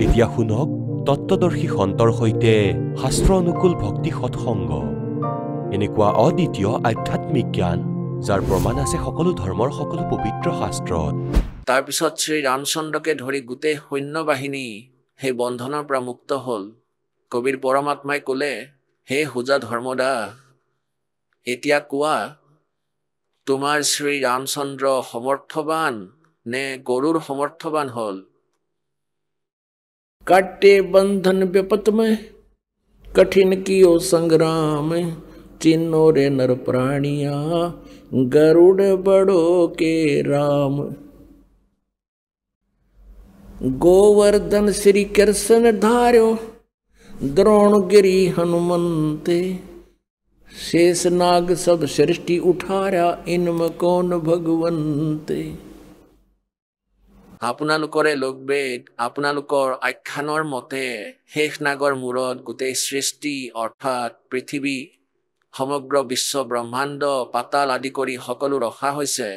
এতিয়া শুনক তত্ত্বদৰ্শী সন্তৰ সৈতে শাস্ত্ৰ অনুকূল ভক্তি সৎসংগ, এনেকুৱা অদ্বিতীয় আধ্যাত্মিক জ্ঞান যাৰ প্ৰমাণ আছে সকলো ধৰ্মৰ সকলো পবিত্ৰ শাস্ত্ৰত। তাৰপিছত শ্ৰী ৰামচন্দ্ৰকে ধৰি গোটেই সৈন্যবাহিনী সেই বন্ধনৰ পৰা মুক্ত হ'ল। কবিৰ পৰমাত্মাই ক'লে, হে হোজা ধৰ্মদা, এতিয়া কোৱা তোমাৰ শ্ৰী ৰামচন্দ্ৰ সমৰ্থবান নে গৰুৰ সমৰ্থবান হ'ল? কাটে বন্ধন বিপত में कठिन कियो संग्राम चिन्नो रे नर प्राणिया गरुड़ बड़ो के राम। गोवर्धन श्री कृष्ण धार्यो द्रोणगिरी हनुमंते शेष नाग सब सृष्टि उठारा इनम कौन भगवंते। আপোনালোকৰে লোকবেদ, আপোনালোকৰ আখ্যানৰ মতে শেষ নাগৰ মূৰত গোটেই সৃষ্টি অৰ্থাৎ পৃথিৱী, সমগ্ৰ বিশ্ব ব্ৰহ্মাণ্ড, পাতাল আদি কৰি সকলো ৰখা হৈছে।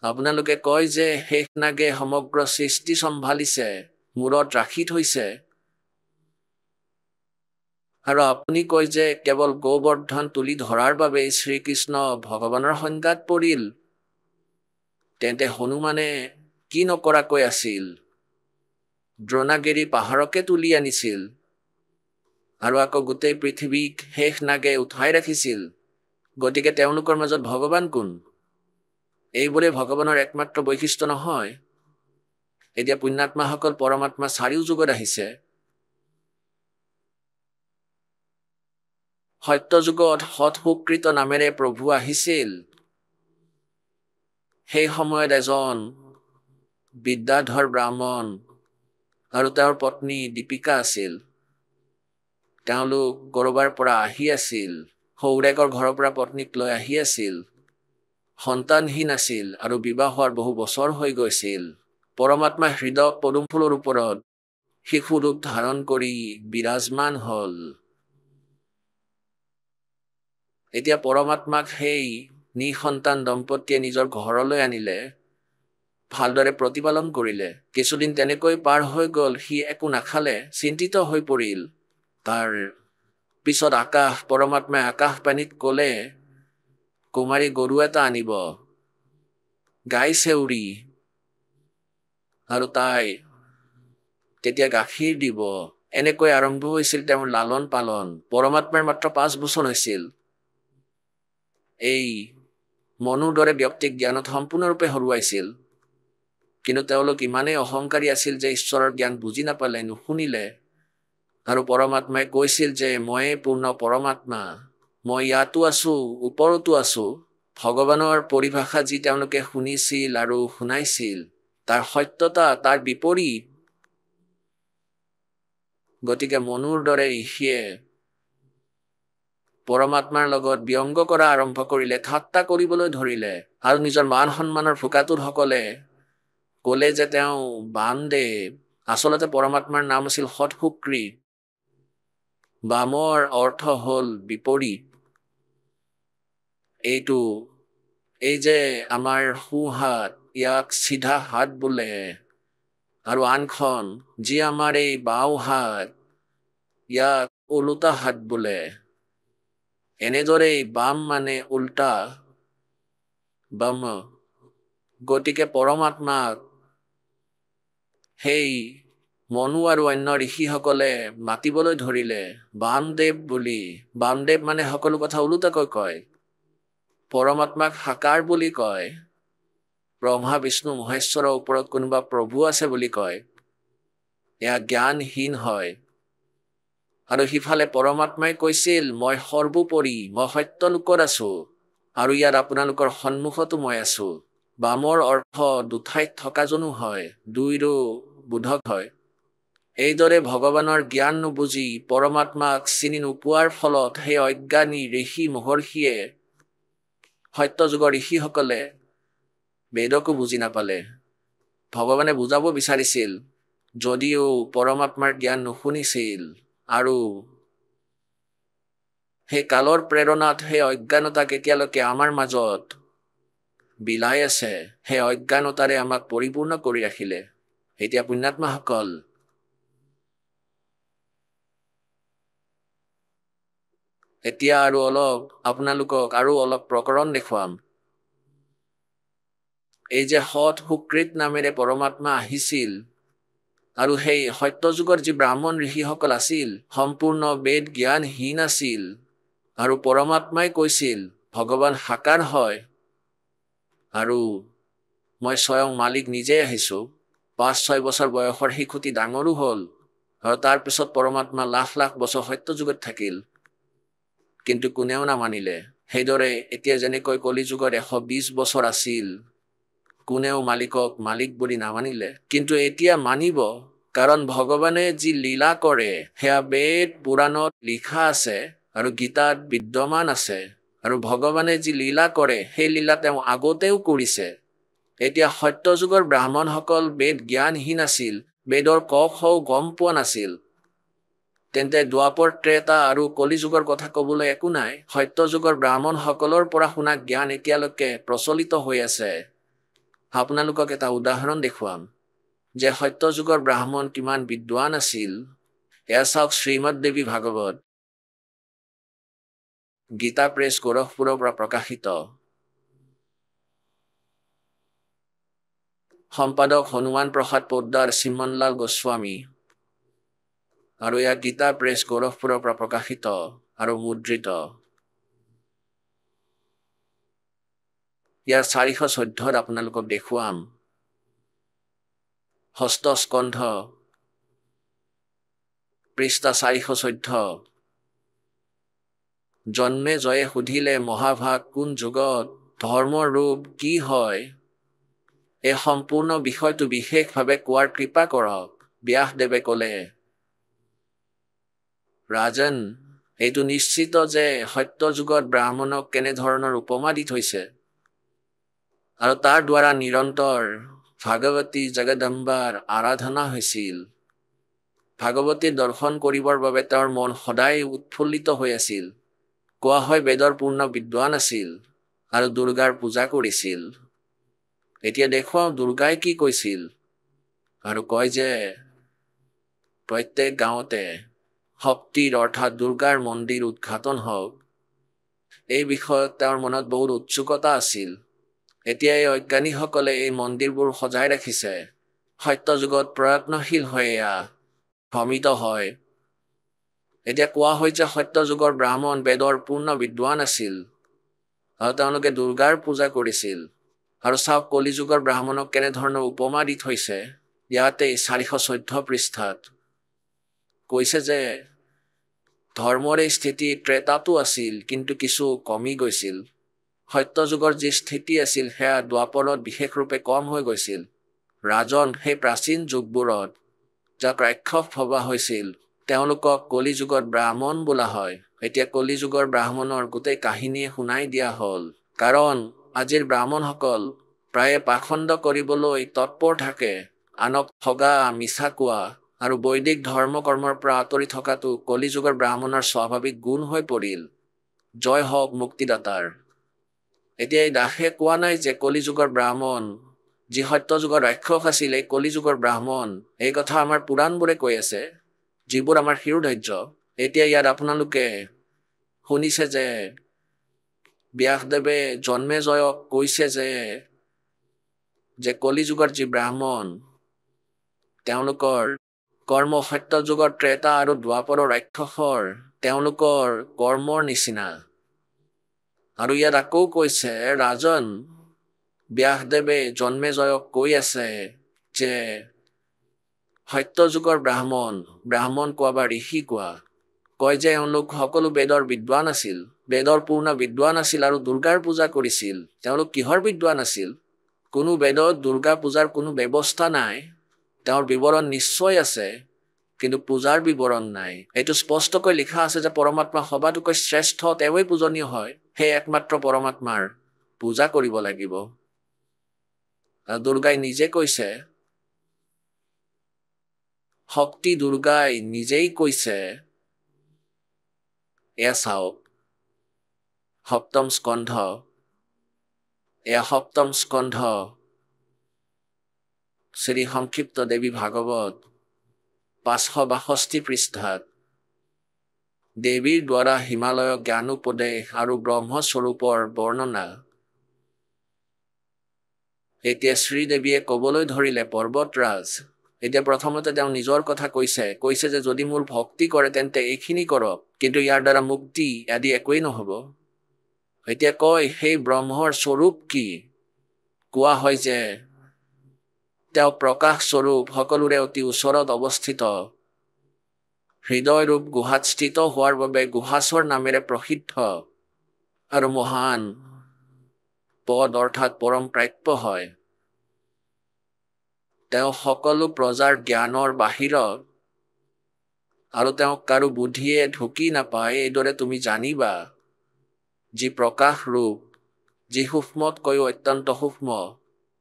আপোনালোকে কয় যে শেষ নাগে সমগ্ৰ সৃষ্টি চম্ভালিছে, মূৰত ৰাখি থৈছে, আৰু আপুনি কয় যে কেৱল গোবৰ্ধন তুলি ধৰাৰ বাবে শ্ৰীকৃষ্ণ ভগৱানৰ সংজ্ঞাত পৰিল। তেন্তে হনুমানে কি নকৰাকৈ আছিল? দ্ৰোণাগিৰি পাহাৰকে তুলি আনিছিল আৰু আকৌ গোটেই পৃথিৱীক শেষ নাগে উঠাই ৰাখিছিল। গতিকে তেওঁলোকৰ মাজত ভগৱান কোন? এইবোৰে ভগৱানৰ একমাত্ৰ বৈশিষ্ট্য নহয়। এতিয়া পুণ্যাত্মাসকল পৰমাত্মা চাৰিও যুগত আহিছে। সত্য যুগত সৎ সুকৃত নামেৰে প্ৰভু আহিছিল। সেই সময়ত এজন বিদ্যাধৰ ব্ৰাহ্মণ আৰু তেওঁৰ পত্নী দীপিকা আছিল। তেওঁলোক কৰবাৰ পৰা আহি আছিল, সৌৰেকৰ ঘৰৰ পৰা পত্নীক লৈ আহি আছিল। সন্তানহীন আছিল আৰু বিবাহ হোৱাৰ বহু বছৰ হৈ গৈছিল। পৰমাত্মা হৃদয় পদুম ফুলৰ ওপৰত শিশু ৰূপ ধাৰণ কৰি বিৰাজমান হ'ল। এতিয়া পৰমাত্মাক সেই নিসন্তান দম্পতীয়ে নিজৰ ঘৰলৈ আনিলে, ভালদৰে প্ৰতিপালন কৰিলে। কিছুদিন তেনেকৈ পাৰ হৈ গ'ল, সি একো নাখালে, চিন্তিত হৈ পৰিল। তাৰ পিছত পৰমাত্মাই আকাশবাণীত ক'লে, কুমাৰী গৰু এটা আনিব, গাই চেউৰি, আৰু তাই তেতিয়া গাখীৰ দিব। এনেকৈ আৰম্ভ হৈছিল তেওঁৰ লালন পালন। পৰমাত্মাৰ মাত্ৰ 5 বছৰ হৈছিল। এই মনুৰ দৰে ব্যক্তিক জ্ঞানত সম্পূৰ্ণৰূপে হৰুৱাইছিল। কিন্তু তেওঁলোক ইমানেই অহংকাৰী আছিল যে ঈশ্বৰৰ জ্ঞান বুজি নাপালে, নুশুনিলে। আৰু পৰমাত্মাই কৈছিল যে ময়ে পূৰ্ণ পৰমাত্মা, মই ইয়াতো আছো, ওপৰতো আছো। ভগৱানৰ পৰিভাষা যি তেওঁলোকে শুনিছিল আৰু শুনাইছিল, তাৰ সত্যতা তাৰ বিপৰীত। গতিকে মনুৰ দৰে ঋষিয়ে পৰমাত্মাৰ লগত ব্যংগ কৰা আৰম্ভ কৰিলে, ঠাট্টা কৰিবলৈ ধৰিলে। আৰু নিজৰ মান সন্মানৰ ভোকাতুৰসকলে ক'লে যে তেওঁ বামদেৱ। আচলতে পৰমাত্মাৰ নাম আছিল সৎ সুকৃত। বামৰ অৰ্থ হ'ল বিপৰীত। এই যে আমাৰ সোঁহাত, ইয়াক চিধা হাত বোলে, আৰু আনখন যি আমাৰ এই বাওঁ হাত, ইয়াক ওলোটা হাত বোলে। এনেদৰেই বাম মানে উল্টা, বাম। গতিকে পৰমাত্মাক সেই মনু আৰু অন্য ঋষিসকলে মাতিবলৈ ধৰিলে বামদেৱ বুলি। বামদেৱ মানে সকলো কথা ওলোটাকৈ কয়। পৰমাত্মাক সাকাৰ বুলি কয়। ব্ৰহ্মা বিষ্ণু মহেশ্বৰৰ ওপৰত কোনোবা প্ৰভু আছে বুলি কয়। এয়া জ্ঞানহীন হয়। আৰু সিফালে পৰমাত্মাই কৈছিল, মই সৰ্বোপৰি, মই সত্য লোকত আছো, আৰু ইয়াত আপোনালোকৰ সন্মুখতো মই আছো। বামৰ অৰ্থ দুঠাইত থকা জনো হয়, দুইৰো বোধক হয়। এইদৰে ভগৱানৰ জ্ঞান নুবুজি পৰমাত্মাক চিনি নোপোৱাৰ ফলত সেই অজ্ঞানী ঋষি মহৰ্ষিয়ে সত্যযুগৰ ঋষিসকলে বেদকো বুজি নাপালে। ভগৱানে বুজাব বিচাৰিছিল যদিও পৰমাত্মাৰ জ্ঞান নুশুনিছিল আৰু সেই কালৰ প্ৰেৰণাত সেই অজ্ঞানতা কেতিয়ালৈকে আমাৰ মাজত বিলাই আছে, সেই অজ্ঞানতাৰে আমাক পৰিপূৰ্ণ কৰি ৰাখিলে। এতিয়া পুণ্যাত্মাসকল, এতিয়া আপোনালোকক আৰু অলপ প্ৰকৰণ দেখুৱাম। এই যে সৎ সুকৃত নামেৰে পৰমাত্মা আহিছিল আৰু সেই সত্যযুগৰ যি ব্ৰাহ্মণ ঋষিসকল আছিল সম্পূৰ্ণ বেদ জ্ঞানহীন আছিল আৰু পৰমাত্মাই কৈছিল ভগৱান সাকাৰ হয় আৰু মই স্বয়ং মালিক নিজে আহিছোঁ। 5-6 বছৰ বয়সৰ শিশুটি ডাঙৰো হ'ল আৰু তাৰপিছত পৰমাত্মা লাখ লাখ বছৰ সত্যযুগত থাকিল, কিন্তু কোনেও নামানিলে। সেইদৰে এতিয়া যেনেকৈ কলিযুগত 120 বছৰ আছিল, কোনেও মালিকক মালিক বুলি নামানিলে, কিন্তু এতিয়া মানিব, কাৰণ ভগৱানে যি লীলা কৰে সেয়া বেদ পুৰাণত লিখা আছে আৰু গীতাত বিদ্যমান আছে। আৰু ভগৱানে যি লীলা কৰে সেই লীলা তেওঁ আগতেও কৰিছে। এতিয়া সত্যযুগৰ ব্ৰাহ্মণসকল বেদ জ্ঞানহীন আছিল, বেদৰ ক খ গম পোৱা নাছিল, তেন্তে দ্বাপৰ ত্ৰেতা আৰু কলিযুগৰ কথা ক'বলৈ একো নাই। সত্যযুগৰ ব্ৰাহ্মণসকলৰ পৰা শুনা জ্ঞান এতিয়ালৈকে প্ৰচলিত হৈ আছে। আপোনালোকক এটা উদাহৰণ দেখুৱাম যে সত্যযুগৰ ব্ৰাহ্মণ কিমান বিদ্বান আছিল। এয়া চাওক, শ্ৰীমদ দেৱী ভাগৱত, গীতা প্ৰেছ, গোৰখপুৰৰ পৰা প্ৰকাশিত। সম্পাদক হনুমান প্ৰসাদ পোদ্দাৰ, চিমনলাল গোস্বামী। আৰু এয়া গীতা প্ৰেছ, গোৰখপুৰৰ পৰা প্ৰকাশিত আৰু মুদ্ৰিত। ইয়াৰ 414ত আপোনালোকক দেখুৱাম। ষষ্ঠ স্কন্ধ, পৃষ্ঠা 414। জন্মে জয়ে সুধিলে মহাভাগ কোন যুগত, ধৰ্মৰ ৰূপ কি হয়? এই সম্পূৰ্ণ বিষয়টো বিশেষভাৱে কোৱাৰ কৃপা কৰক। ব্যাসদেৱে ক'লে, ৰাজন, এইটো নিশ্চিত যে সত্যযুগত ব্ৰাহ্মণক কেনেধৰণৰ উপমা দি থৈছে আৰু তাৰ দ্বাৰা নিৰন্তৰ ভাগৱতী জগদম্বাৰ আৰাধনা হৈছিল। ভাগৱতীৰ দৰ্শন কৰিবৰ বাবে তেওঁৰ মন সদায় উৎফুল্লিত হৈ আছিল। কোৱা হয় বেদৰ পূৰ্ণ বিদ্বান আছিল আৰু দুৰ্গাৰ পূজা কৰিছিল। এতিয়া দেখুৱাওঁ দুৰ্গাই কি কৈছিল। আৰু কয় যে প্ৰত্যেক গাঁৱতে শক্তিৰ অৰ্থাৎ দুৰ্গাৰ মন্দিৰ উদ্ঘাটন হওক। এই বিষয়ত তেওঁৰ মনত বহুত উৎসুকতা আছিল। এতিয়া এই অজ্ঞানীসকলে এই মন্দিৰবোৰ সজাই ৰাখিছে। সত্যযুগত প্ৰয়ত্নশীল হৈ এয়া ভ্ৰমিত হয়। এতিয়া কোৱা হয় যে সত্যযুগৰ ব্ৰাহ্মণ বেদৰ পূৰ্ণ বিদ্বান আছিল আৰু তেওঁলোকে দুৰ্গাৰ পূজা কৰিছিল। আৰু চাওক কলিযুগৰ ব্ৰাহ্মণক কেনেধৰণৰ উপমা দি থৈছে। ইয়াতে 414 পৃষ্ঠাত কৈছে যে ধৰ্মৰ এই স্থিতি ত্ৰেতাতো আছিল, কিন্তু কিছু কমি গৈছিল। সত্যযুগৰ যি স্থিতি আছিল সেয়া দ্বাপৰত বিশেষ ৰূপে কম হৈ গৈছিল। ৰাজন, সেই প্ৰাচীন যুগবোৰত যাক ৰাক্ষস ভবা হৈছিল তেওঁলোকক কলিযুগত ব্ৰাহ্মণ বোলা হয়। এতিয়া কলিযুগৰ ব্ৰাহ্মণৰ গোটেই কাহিনীয়ে শুনাই দিয়া হ'ল, কাৰণ আজিৰ ব্ৰাহ্মণসকল প্ৰায়ে পাখণ্ড কৰিবলৈ তৎপৰ থাকে। আনক ঠগা, মিছা কোৱা আৰু বৈদিক ধৰ্ম কৰ্মৰ পৰা আঁতৰি থকাটো কলিযুগৰ ব্ৰাহ্মণৰ স্বাভাৱিক গুণ হৈ পৰিল। জয় হওক মুক্তিদাতাৰ। এতিয়া এই দাসে কোৱা নাই যে কলিযুগৰ ব্ৰাহ্মণ যি সত্যযুগৰ ৰাক্ষস আছিল এই কলিযুগৰ ব্ৰাহ্মণ। এই কথা আমাৰ পুৰাণবোৰে কৈ আছে, যিবোৰ আমাৰ শিৰোধাৰ্য। এতিয়া ইয়াত আপোনালোকে শুনিছে যে ব্যাসদেৱে জন্মেজয়ক কৈছে যে কলিযুগৰ যি ব্ৰাহ্মণ তেওঁলোকৰ কৰ্ম সত্যযুগৰ ত্ৰেতা আৰু দ্বাপৰৰ ৰাক্ষসৰ তেওঁলোকৰ কৰ্মৰ নিচিনা। আৰু ইয়াত আকৌ কৈছে, ৰাজন, ব্যাসদেৱে জন্মেজয়ক কৈ আছে যে সত্যযুগৰ ব্ৰাহ্মণ কোৱা বা ঋষি কোৱা, কয় যে এওঁলোক সকলো বেদৰ বিদ্বান আছিল, বেদৰ পূৰ্ণ বিদ্বান আছিল আৰু দুৰ্গাৰ পূজা কৰিছিল। তেওঁলোক কিহৰ বিদ্বান আছিল? কোনো বেদত দুৰ্গা পূজাৰ কোনো ব্যৱস্থা নাই, তেওঁৰ বিৱৰণ নিশ্চয় আছে, কিন্তু পূজাৰ বিৱৰণ নাই। এইটো স্পষ্টকৈ লিখা আছে যে পৰমাত্মা সবাতোকৈ শ্ৰেষ্ঠ, তেওঁই পূজনীয় হয়, সেই একমাত্ৰ পৰমাত্মাৰ পূজা কৰিব লাগিব। আৰু দুৰ্গাই নিজে কৈছে, শক্তি দুৰ্গাই নিজেই কৈছে, এয়া চাওক সপ্তম স্কন্ধ, এয়া সপ্তম স্কন্ধ, শ্ৰী সংক্ষিপ্ত দেৱী ভাগৱত 562 পৃষ্ঠাত দেৱীৰ দ্বাৰা হিমালয় জ্ঞানোপদেশ আৰু ব্ৰহ্মস্বৰূপৰ বৰ্ণনা। এতিয়া শ্ৰীদেৱীয়ে ক'বলৈ ধৰিলে পৰ্বতৰাজ, এতিয়া প্ৰথমতে তেওঁ নিজৰ কথা কৈছে যে যদি মোৰ ভক্তি কৰে তেন্তে এইখিনি কৰক, কিন্তু ইয়াৰ দ্বাৰা মুক্তি আদি একোৱেই নহ'ব। এতিয়া কয় সেই ব্ৰহ্মৰ স্বৰূপ কি? কোৱা হয় যে তেওঁ প্ৰকাশ স্বৰূপ, সকলোৰে অতি ওচৰত অৱস্থিত, হৃদয় ৰূপ গুহাত স্থিত হোৱাৰ বাবে গুহাচৰ নামেৰে প্ৰসিদ্ধ আৰু মহান পদ অৰ্থাৎ পৰম প্ৰাপ্য হয়। তেওঁ সকলো প্ৰজাৰ জ্ঞানৰ বাহিৰত আৰু তেওঁক কাৰো বুদ্ধিয়ে ঢুকি নাপায়, এইদৰে তুমি জানিবা। যি প্ৰকাশ ৰূপ, যি সূক্ষ্মতকৈও অত্যন্ত সূক্ষ্ম,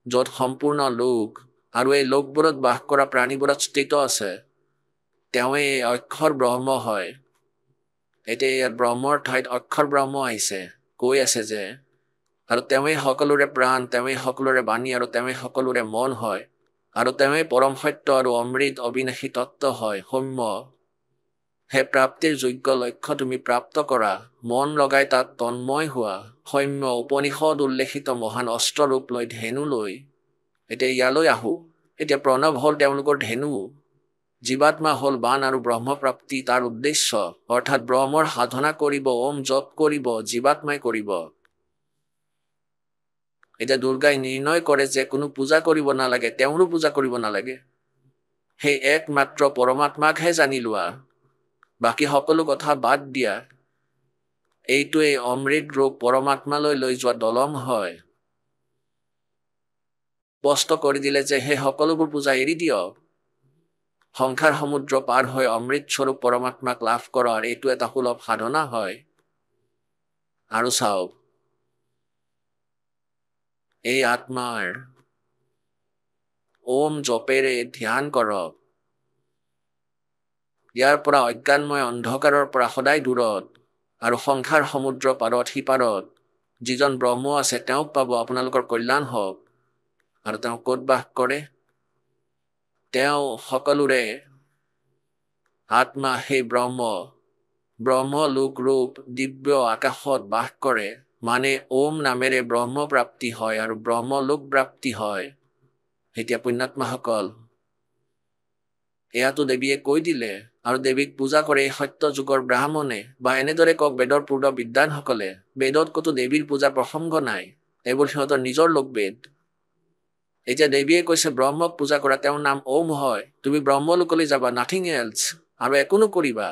য'ত সম্পূৰ্ণ লোক আৰু এই লোকবোৰত বাস কৰা প্ৰাণীবোৰত স্থিত আছে, তেওঁৱে অক্ষৰ ব্ৰহ্ম হয়। এতিয়া ইয়াত ব্ৰহ্মৰ ঠাইত অক্ষৰ ব্ৰহ্ম আহিছে, কৈ আছে যে আৰু তেওঁৱে সকলোৰে প্ৰাণ, তেওঁৱে সকলোৰে বাণী আৰু তেওঁৱে সকলোৰে মন হয়, আৰু তেওঁৱে পৰম সত্য আৰু অমৃত অবিনাশী তত্ত্ব হয়। সৌম্য হে প্ৰাপ্তিৰ যোগ্য লক্ষ্য তুমি প্ৰাপ্ত কৰা, মন লগাই তাত তন্ময় হোৱা। সৌম্য উপনিষদ উল্লেখিত মহান অস্ত্ৰ ৰূপ লৈ ধেনু লৈ, এতিয়া ইয়ালৈ আহোঁ। এতিয়া প্ৰণৱ হ'ল তেওঁলোকৰ ধেনু, জীৱাত্মা হ'ল বান আৰু ব্ৰহ্মপ্ৰাপ্তি তাৰ উদ্দেশ্য, অৰ্থাৎ ব্ৰহ্মৰ সাধনা কৰিব, ওম জপ কৰিব, জীৱাত্মাই কৰিব। এতিয়া দুৰ্গাই নিৰ্ণয় কৰে যে কোনো পূজা কৰিব নালাগে, তেওঁৰো পূজা কৰিব নালাগে, সেই একমাত্ৰ পৰমাত্মাকহে জানি লোৱা, বাকী সকলো কথা বাদ দিয়া। এইটোৱেই অমৃত ৰূপ পৰমাত্মালৈ লৈ যোৱা দলং হয়। স্পষ্ট কৰি দিলে যে সেই সকলোবোৰ পূজা এৰি দিয়ক, সংসাৰ সমুদ্ৰ পাৰ হৈ অমৃত স্বৰূপ পৰমাত্মাক লাভ কৰাৰ এইটো এটা সুলভ সাধনা হয়। আৰু চাওক, এই আত্মাৰ ওম জপেৰে ধ্যান কৰক। ইয়াৰ পৰা অজ্ঞানময় অন্ধকাৰৰ পৰা সদায় দূৰত আৰু সংসাৰ সমুদ্ৰ পাৰত সিপাৰত যিজন ব্ৰহ্ম আছে তেওঁক পাব, আপোনালোকৰ কল্যাণ হওক। আৰু তেওঁ ক'ত বাস কৰে? তেওঁ সকলোৰে আত্মা, সেই ব্ৰহ্ম লোক ৰূপ দিব্য আকাশত বাস কৰে, মানে ওম নামেৰে ব্ৰহ্ম প্ৰাপ্তি হয় আৰু ব্ৰহ্মলোক প্ৰাপ্তি হয়। এতিয়া পুণ্যাত্মাসকল, এয়াতো দেৱীয়ে কৈ দিলে, আৰু দেৱীক পূজা কৰে এই সত্য যুগৰ ব্ৰাহ্মণে, বা এনেদৰে কওক বেদৰ পূৰ্ণ বিদ্বানসকলে। বেদত ক'তো দেৱীৰ পূজা প্ৰসংগ নাই, এইবোৰ সিহঁতৰ নিজৰ লোকবেদ। এতিয়া দেৱীয়ে কৈছে ব্ৰহ্মক পূজা কৰা, তেওঁৰ নাম ওম হয়, তুমি ব্ৰহ্মলোকলৈ যাবা, নাথিং এলছ, আৰু একো নকৰিবা।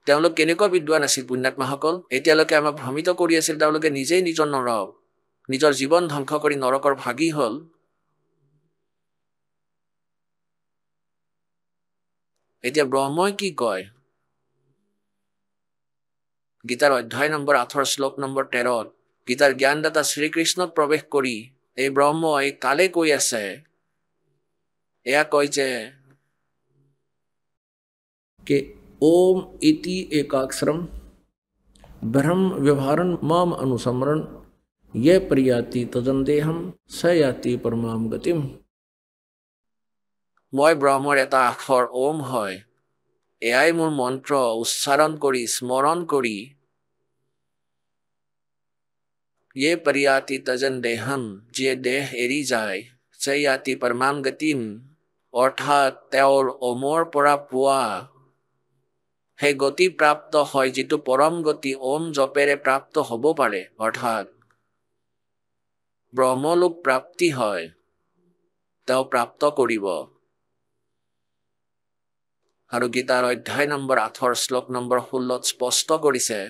তেওঁলোক কেনেকুৱা বিদ্বান আছিল পুণ্যাত্মাসকল? এতিয়ালৈকে আমাক ভ্ৰমিত কৰি আছিল, তেওঁলোকে নিজেই নিজৰ নৰক, নিজৰ জীৱন ধ্বংস কৰি নৰকৰ ভাগী হ'ল। এতিয়া ব্ৰহ্মই কি কয়? গীতাৰ অধ্যায় নম্বৰ 8 শ্লোক নম্বৰ 13, গীতাৰ জ্ঞানদাতা শ্ৰীকৃষ্ণত প্ৰৱেশ কৰি এই ব্ৰহ্মই কালে কৈ আছে, এয়া কয় যে ওম ইতি একাক্ষৰম ব্ৰহ্ম ব্যৱহাৰণ মাম অনুসমৰণ য়ে প্ৰিয়াতি তজন্দেহম স ইয়াতি পৰমাম গতিম। মই ব্ৰহ্মৰ এটা আখৰ ওম হয়, এয়াই মোৰ মন্ত্ৰ উচ্চাৰণ কৰি স্মৰণ কৰি য়ে প্ৰিয়াতি তজন্দেহম, যিয়ে দেহ এৰি যায়, স ইয়াতি পৰমাম গতিম, অৰ্থাৎ তেওঁৰ ওমৰ পৰা পোৱা সেই গতি প্ৰাপ্ত হয়, যিটো পৰম গতি ওম জপেৰে প্ৰাপ্ত হ'ব পাৰে, অৰ্থাৎ ব্ৰহ্মলোক প্ৰাপ্তি হয়, তেওঁ প্ৰাপ্ত কৰিব। আৰু গীতাৰ অধ্যায় নম্বৰ 8 শ্লোক নম্বৰ 16 স্পষ্ট কৰিছে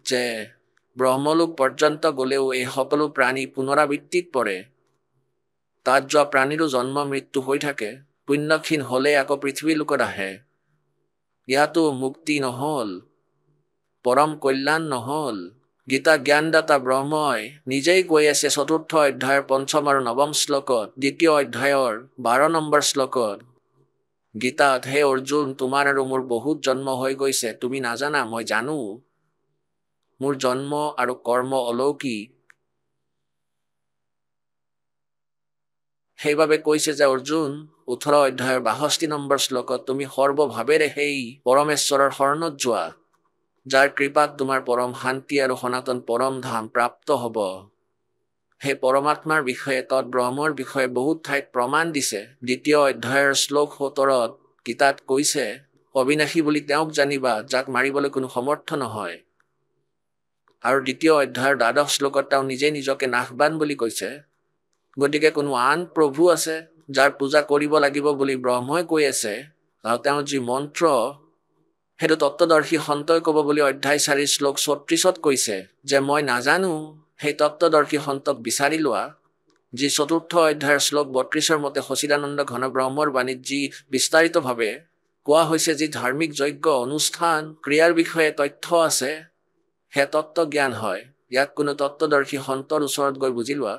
যে ব্ৰহ্মলোক পৰ্যন্ত গ'লেও এই সকলো প্ৰাণী পুনৰাবৃত্তিত পৰে। তাত যোৱা প্ৰাণীৰো জন্ম মৃত্যু হৈ থাকে। পুণ্যক্ষীণ হ'লে আকৌ পৃথিৱীলোকত আহে। ইয়াতো মুক্তি নহ'ল, পৰম কল্যাণ নহ'ল। গীতা জ্ঞানদাতা ব্ৰহ্মই নিজেই কৈ আছে ৪ৰ্থ অধ্যায়ৰ ৫ম আৰু ৯ম শ্লোকত, ২য় অধ্যায়ৰ ১২ নম্বৰ শ্লোকত। গীতাত, হে অৰ্জুন, তোমাৰ আৰু মোৰ বহুত জন্ম হৈ গৈছে, তুমি নাজানা, মই জানো। মোৰ জন্ম আৰু কৰ্ম অলৌকিক। সেইবাবে কৈছে যে অৰ্জুন, ১৮ অধ্যায়ৰ ৬২ নম্বৰ শ্লোকত, তুমি সৰ্বভাৱেৰে সেই পৰমেশ্বৰৰ শৰণত যোৱা, যাৰ কৃপাত তোমাৰ পৰম শান্তি আৰু সনাতন পৰম ধাম প্ৰাপ্ত হ'ব। সেই পৰমাত্মাৰ বিষয়ে তৎ ব্ৰহ্মৰ বিষয়ে বহুত ঠাইত প্ৰমাণ দিছে। ২য় অধ্যায়ৰ শ্লোক ১৭ত গীতাত কৈছে, অবিনাশী বুলি তেওঁক জানিবা, যাক মাৰিবলৈ কোনো সমৰ্থ নহয়। আৰু ২য় অধ্যায়ৰ ১২ শ্লোকত তেওঁ নিজে নিজকে নাশবান বুলি কৈছে। গতিকে কোনো আন প্ৰভু আছে যাৰ পূজা কৰিব লাগিব বুলি ব্ৰহ্মই কৈ আছে, আৰু তেওঁৰ যি মন্ত্ৰ, সেইটো তত্ত্বদৰ্শী সন্তই ক'ব বুলি অধ্যায় ৪ শ্লোক ৩৬ত কৈছে যে মই নাজানো। সেই তত্ত্বদৰ্শী সন্তক বিচাৰি লোৱা, যি ৪ৰ্থ অধ্যায়ৰ শ্লোক ৩২ৰ মতে সচিদানন্দ ঘন ব্ৰহ্মৰ বাণীত যি বিস্তাৰিতভাৱে কোৱা হৈছে, যি ধাৰ্মিক যজ্ঞ, অনুষ্ঠান, ক্ৰিয়াৰ বিষয়ে তথ্য আছে, সেয়া তত্ত্ব জ্ঞান হয়। ইয়াক কোনো তত্ত্বদৰ্শী সন্তৰ ওচৰত গৈ বুজি লোৱা।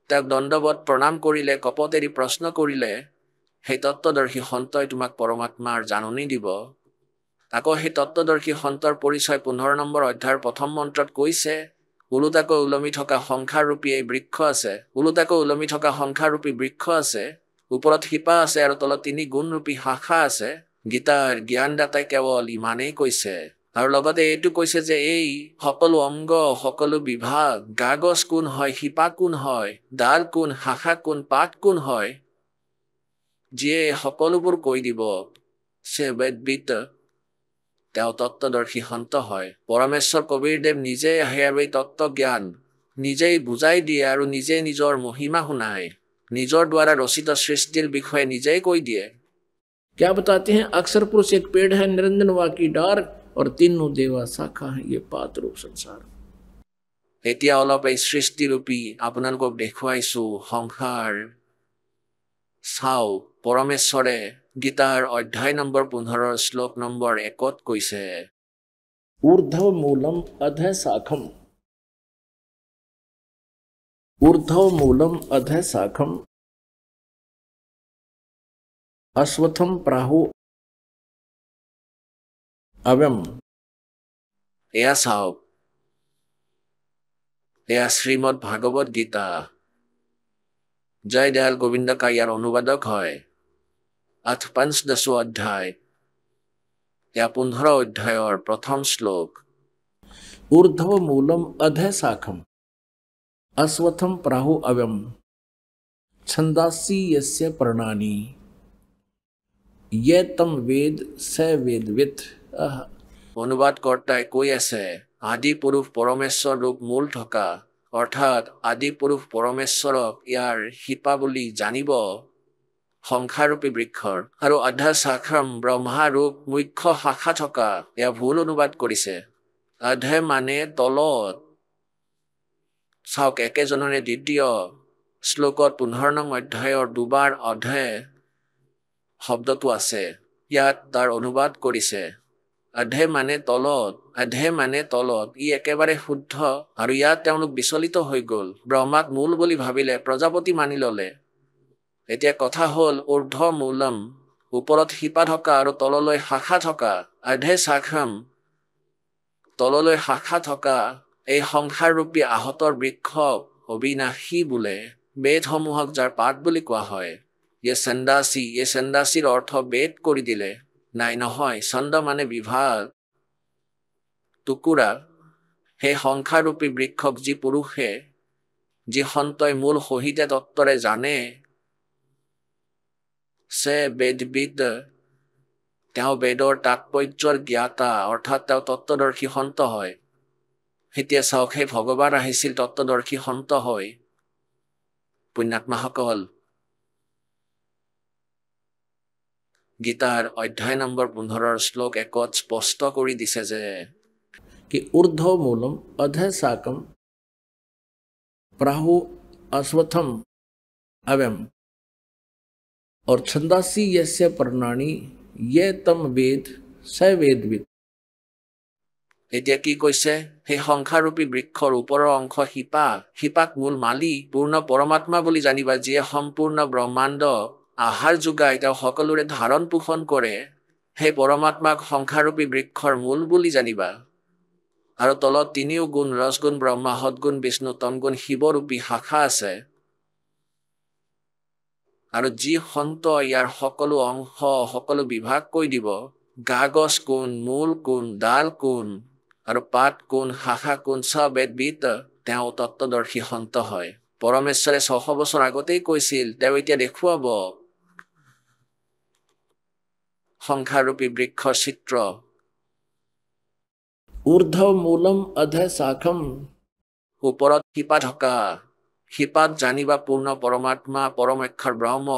তেওঁক দণ্ডৱত প্ৰণাম কৰিলে, কপত এৰি প্ৰশ্ন কৰিলে, সেই তত্ত্বদৰ্শী সন্তই তোমাক পৰমাত্মাৰ জাননী দিব। আকৌ সেই তত্ত্বদৰ্শী সন্তৰ পৰিচয় ১৫ নম্বৰ অধ্যায়ৰ ১ম মন্ত্ৰত কৈছে, ওলোটাকৈ ওলমি থকা সংসাৰৰূপী এই বৃক্ষ আছে। ওলোটাকৈ ওলমি থকা সংসাৰৰূপী বৃক্ষ আছে, ওপৰত শিপা আছে আৰু তলত ৩ গুণৰূপী শাখা আছে। গীতাৰ জ্ঞানদাতাই কেৱল ইমানেই কৈছে, আৰু লগতে এইটো কৈছে যে এই সকলো অংগ, সকলো বিভাগ, কাগজ কোন হয়, শিপা কোন হয়, ডাল কোন, শাখা কোন, পাত কোন হয়, যিয়ে সকলোবোৰ কৈ দিব, সে বেদবিদ, তেওঁ তত্ত্বদৰ্শী সন্ত হয়। পৰমেশ্বৰ কবীৰদেৱ নিজে আহে আৰু এই তত্ত্ব জ্ঞান নিজেই বুজাই দিয়ে আৰু নিজে নিজৰ মহিমা শুনায়। নিজৰ দ্বাৰা ৰচিত সৃষ্টিৰ বিষয়ে নিজেই কৈ দিয়ে। क्या बताते हैं, अक्षर पुरुष एक पेड़ है, निरंजन वा की डार और तीनों देवा शाखा है, ये पात रूप संसार। এতিয়া অলপ এই সৃষ্টিৰূপী আপোনালোকক দেখুৱাইছো সংসাৰ। চাওক, পৰমেশ্বৰে গীতাৰ অধ্যায় নম্বৰ 15 শ্লোক নম্বৰ 1ত কৈছে, ऊर्ध्व मूलम अधः शाखम, ऊर्ध्व मूलम अधः शाखम, अश्वत्थम प्राहु अव्यम। এয়া চাওক, এয়া শ্ৰীমদ ভাগৱত গীতা। জয় দয়াল গোবিন্দ কা ইয়াৰ অনুবাদক হয়। ৫ম অধ্যায়, এয়া 15 অধ্যায়ৰ ১ম শ্লোক। ऊर्ध्व मूलम अधः शाखम, अश्वत्थम प्राहु अव्यम, छंदासी यस्य पर्णानि, ये तम वेद स वेदवित्। অনুবাদ কৰ্তাই কৈ আছে, আদি পুৰুষ পৰমেশ্বৰ ৰূপ মূল থকা, অৰ্থাৎ আদি পুৰুষ পৰমেশ্বৰক ইয়াৰ শিপা বুলি জানিব, সংসাৰৰূপী বৃক্ষৰ, আৰু অধা শাখাম ব্ৰহ্মা ৰূপ মুখ্য শাখা থকা, এয়া ভুল অনুবাদ কৰিছে। অধে মানে তলত। চাওক, একেজনৰে ২য় শ্লোকত 15 নং অধ্যায়ৰ দুবাৰ অধে শব্দটো আছে। ইয়াত তাৰ অনুবাদ কৰিছে অধে মানে তলত, অধে মানে তলত। ই একেবাৰে শুদ্ধ, আৰু ইয়াত তেওঁলোক বিচলিত হৈ গ'ল। ব্ৰহ্মাক মূল বুলি ভাবিলে, প্ৰজাপতি মানি ল'লে। এতিয়া কথা হ'ল, ঊৰ্ধ্ব মূলম, ওপৰত শিপা থকা আৰু তললৈ শাখা থকা, অধে শাখাম, তললৈ শাখা থকা এই সংসাৰৰূপী আহতৰ বৃক্ষক অবিনাশী বোলে। বেদসমূহক যাৰ পাত বুলি কোৱা হয়, ইয়ে চন্দাসী, এই চন্দাসীৰ অৰ্থ বেদ কৰি দিলে। নাই, নহয়, ছন্দ মানে বিভাগ, টুকুৰা। সেই সংসাৰৰূপী বৃক্ষক যি পুৰুষে, যি সন্তই মূল সহিতে তত্ত্বৰে জানে, সে বেদবিদ, তেওঁ বেদৰ তাৎপৰ্যৰ জ্ঞাতা, অৰ্থাৎ তেওঁ তত্ত্বদৰ্শী সন্ত হয়। এতিয়া চাওক, সেই ভগৱান আহিছিল তত্ত্বদৰ্শী সন্ত হৈ। পুণ্যাত্মাসকল, গীতাৰ অধ্যায় নম্বৰ 15 শ্লোক 1ত স্পষ্ট কৰি দিছে যে कि ऊर्ध्व मूलम अधः शाकम प्राहु अश्वत्थम अवयम और छंदासी यस्य पर्णानी ये तम वेद स वेदविद। এতিয়া কি কৈছে সেই সংখ্যাৰূপী বৃক্ষৰ ওপৰৰ অংশ শিপাক মূল মালিক পূৰ্ণ পৰমাত্মা বুলি জানিবা, যিয়ে সম্পূৰ্ণ ব্ৰহ্মাণ্ড আহাৰ যোগাই তেওঁ সকলোৰে ধাৰণ পোষণ কৰে। সেই পৰমাত্মাক সংখ্যাৰূপী বৃক্ষৰ মূল বুলি জানিবা। আৰু তলত তিনিও গুণ ৰসগুণ ব্ৰহ্মা সদগুণ বিষ্ণু তমগুণ শিৱৰূপী শাখা আছে। আৰু যি সন্ত ইয়াৰ সকলো অংশ সকলো বিভাগ কৈ দিব, গাগজ কোন, মূল কোন, ডাল কোন আৰু পাত কোন, শাখা কোন, চব বেদবিদ তেওঁ তত্ত্বদৰ্শী সন্ত হয়। পৰমেশ্বৰে 600 বছৰ আগতেই কৈছিল, তেওঁ এতিয়া দেখুৱাব সংখ্যাৰূপী বৃক্ষৰ চিত্ৰ। ऊर्ध्व मूलम अधः शाखम, ওপৰত শিপা থকা, শিপাত জানিবা পূৰ্ণ পৰমাত্মা পৰমেক্ষৰ ব্ৰহ্ম,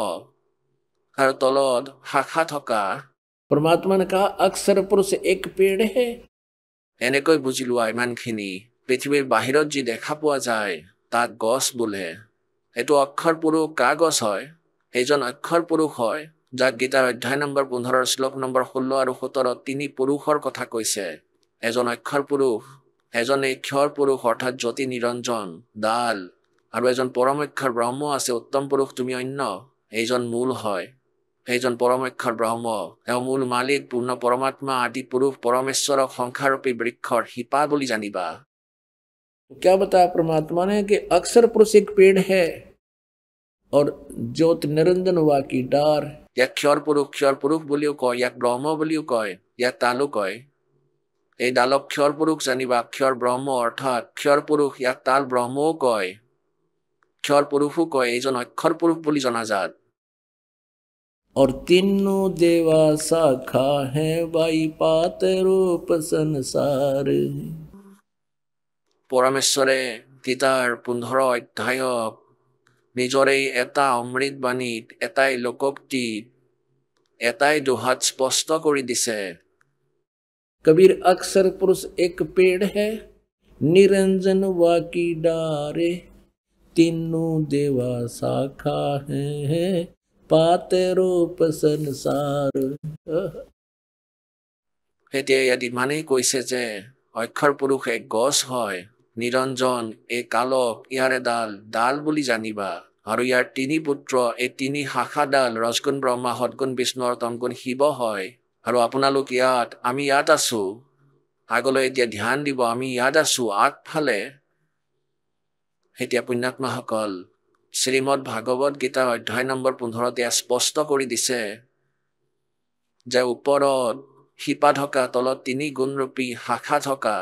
আৰু তলত শাখা থকা। परमात्मा ने कहा अक्षर पुरुष एक पेड़ है। এনেকৈ বুজি লোৱা ইমানখিনি। পৃথিৱীৰ বাহিৰত যি দেখা পোৱা যায় তাক গছ বোলে। এইটো অক্ষৰ পুৰুষ কাগজ হয়, এইজন অক্ষৰ পুৰুষ হয়, যাক গীতাৰ অধ্যায় নম্বৰ 15 শ্লোক নম্বৰ 16 আৰু 17 তিনি পুৰুষৰ কথা কৈছে। এজন অক্ষৰ পুৰুষ, এজন ক্ষৰ পুৰুষ অৰ্থাৎ জ্যোতি নিৰঞ্জন ডাল, আৰু এজন পৰমক্ষৰ ব্ৰহ্ম আছে উত্তম পুৰুষ তুমি অন্য। এইজন মূল হয়, এইজন পৰমক্ষৰ ব্ৰহ্ম, এওঁ মূল মালিক পূৰ্ণ পৰমাত্মা আদি পুৰুষ পৰমেশ্বৰক সংখ্যাৰূপী বৃক্ষৰ শিপা বুলি জানিবা। क्या बताया परमात्मा ने कि अक्षर पुरुष एक पेड़ है और ज्योत निरंजन वा की डार। ইয়াক ক্ষৰ পুৰুষ বুলিও কয়, ইয়াক ব্ৰহ্ম বুলিও কয়, ইয়াক তালো কয়। এই ডালক ক্ষৰ পুৰুষ জানিবা, ক্ষৰ ব্ৰহ্ম অৰ্থাৎ ক্ষৰ পুৰুষ, ইয়াক তাল ব্ৰহ্মও কয়, ক্ষৰ পুৰুষো কয়। এইজন অক্ষৰ পুৰুষ বুলি জনাজাত। और तीनों देवा शाखा है बाई पात रूप संसार। পৰমেশ্বৰে গীতাৰ 15 অধ্যায়ক নিজৰেই এটা অমৃতবাণীত, এটাই লোকোক্তিত, এটাই দোহাত স্পষ্ট কৰি দিছে। कबीर अक्षर पुरुष एक पेड़ है, निरंजन वा की डारे, तीनों देवा शाखा है पात रूप संसार। এতিয়া ইয়াত ইমানেই কৈছে যে অক্ষৰ পুৰুষ এক গছ হয়, নিৰঞ্জন এই কালক ইয়াৰে ডাল বুলি জানিবা, আৰু ইয়াৰ তিনি পুত্ৰ এই তিনি শাখা ডাল ৰসগুণ ব্ৰহ্মা সদগুণ বিষ্ণু আৰু তমগুণ শিৱ হয়। আৰু আপোনালোক ইয়াত, আমি ইয়াত আছো, আগলৈ এতিয়া ধ্যান দিব, আমি ইয়াত আছো আগফালে। এতিয়া পুণ্যাত্মাসকল শ্ৰীমদ ভাগৱত গীতা অধ্যায় নম্বৰ 15 স্পষ্ট কৰি দিছে যে ওপৰত শিপা থকা, তলত তিনি গুণৰূপী শাখা থকা,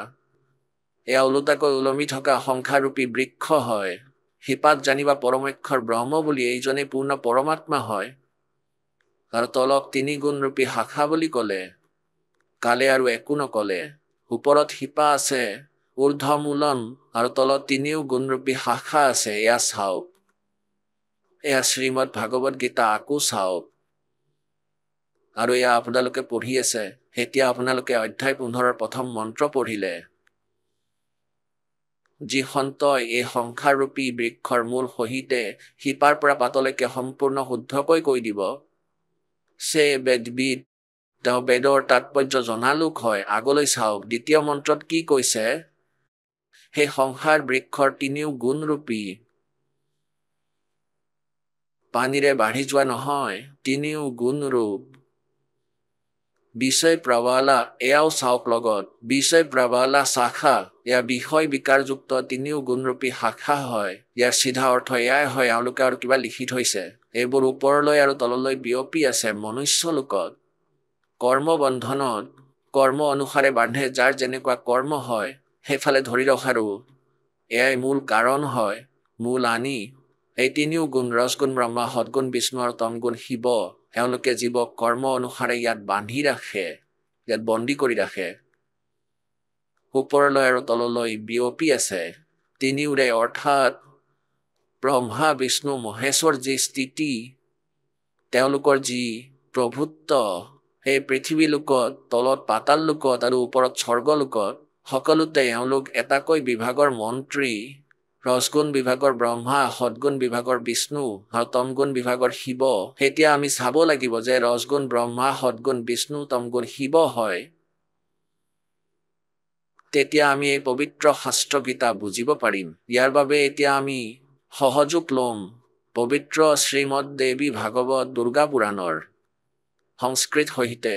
এয়া ওলোটাকৈ ওলমি থকা সংখ্যাৰূপী বৃক্ষ হয়। শিপাত জানিবা পৰমেক্ষৰ ব্ৰহ্ম বুলি, এইজনে পূৰ্ণ পৰমাত্মা হয়। আৰু তলক তিনি গুণৰূপী শাখা বুলি ক'লে, কালে আৰু একো নকলে। ওপৰত শিপা আছে ঊৰ্ধ্বমূলন, আৰু তলত তিনিও গুণৰূপী শাখা আছে, এয়া চাওক। এয়া শ্ৰীমদ ভাগৱত গীতা আকৌ চাওক। আৰু এয়া আপোনালোকে পঢ়ি আছে। এতিয়া আপোনালোকে অধ্যায় 15 প্ৰথম মন্ত্ৰ পঢ়িলে। যি সন্তই এই সংখ্যাৰূপী বৃক্ষৰ মূল সহিতে শিপাৰ পৰা পাতলৈকে সম্পূৰ্ণ শুদ্ধকৈ কৈ দিব, সে বেদবিদ, তেওঁ বেদৰ তাৎপৰ্য জনা লোক হয়। আগলৈ চাওক দ্বিতীয় মন্ত্ৰত কি কৈছে, সেই সংসাৰ বৃক্ষৰ তিনিও গুণৰূপী, পানীৰে বাঢ়ি যোৱা নহয়, তিনিও গুণৰূপ। বিষয় প্ৰবালা, এয়াও চাওক লগত, বিষয় প্ৰবালা শাখা, এয়া বিষয় বিকাৰযুক্ত তিনিও গুণৰূপী শাখা হয়। ইয়াৰ চিধা অৰ্থ এয়াই হয়, এওঁলোকে আৰু কিবা লিখি থৈছে। এইবোৰ ওপৰলৈ আৰু তললৈ বিয়পি আছে মনুষ্য লোকত। কৰ্মবন্ধনত কৰ্ম অনুসাৰে বান্ধে, যাৰ যেনেকুৱা কৰ্ম হয় সেইফালে ধৰি ৰখাৰো এয়াই মূল কাৰণ হয়, মূল আনি। এই তিনিও গুণ ৰসগুণ ব্ৰহ্মা সদগুণ বিষ্ণু আৰু তমগুণ শিৱ, এওঁলোকে জীৱক কৰ্ম অনুসাৰে ইয়াত বান্ধি ৰাখে, ইয়াত বন্দী কৰি ৰাখে। ওপৰলৈ আৰু তললৈ বিয়পি আছে তিনিওৰে, অৰ্থাৎ ব্ৰহ্মা বিষ্ণু মহেশ্বৰ যি স্থিতি, তেওঁলোকৰ যি প্ৰভুত্ব, সেই পৃথিৱী লোকত, তলত পাতাল লোকত আৰু ওপৰত স্বৰ্গ লোকত সকলোতে এওঁলোক এটাকৈ বিভাগৰ মন্ত্ৰী, ৰজগুণ বিভাগৰ ব্ৰহ্মা, সদগুণ বিভাগৰ বিষ্ণু আৰু তমগুণ বিভাগৰ শিৱ। এতিয়া আমি চাব লাগিব যে ৰজগুণ ব্ৰহ্মা, সদগুণ বিষ্ণু, তমগুণ শিৱ হয়। তেতিয়া আমি এই পবিত্ৰ শাস্ত্ৰকেইটা বুজিব পাৰিম। ইয়াৰ বাবে এতিয়া আমি সহযোগ ল'ম পবিত্ৰ শ্ৰীমদ দেৱী ভাগৱত দুৰ্গা পুৰাণৰ সংস্কৃত সহিতে,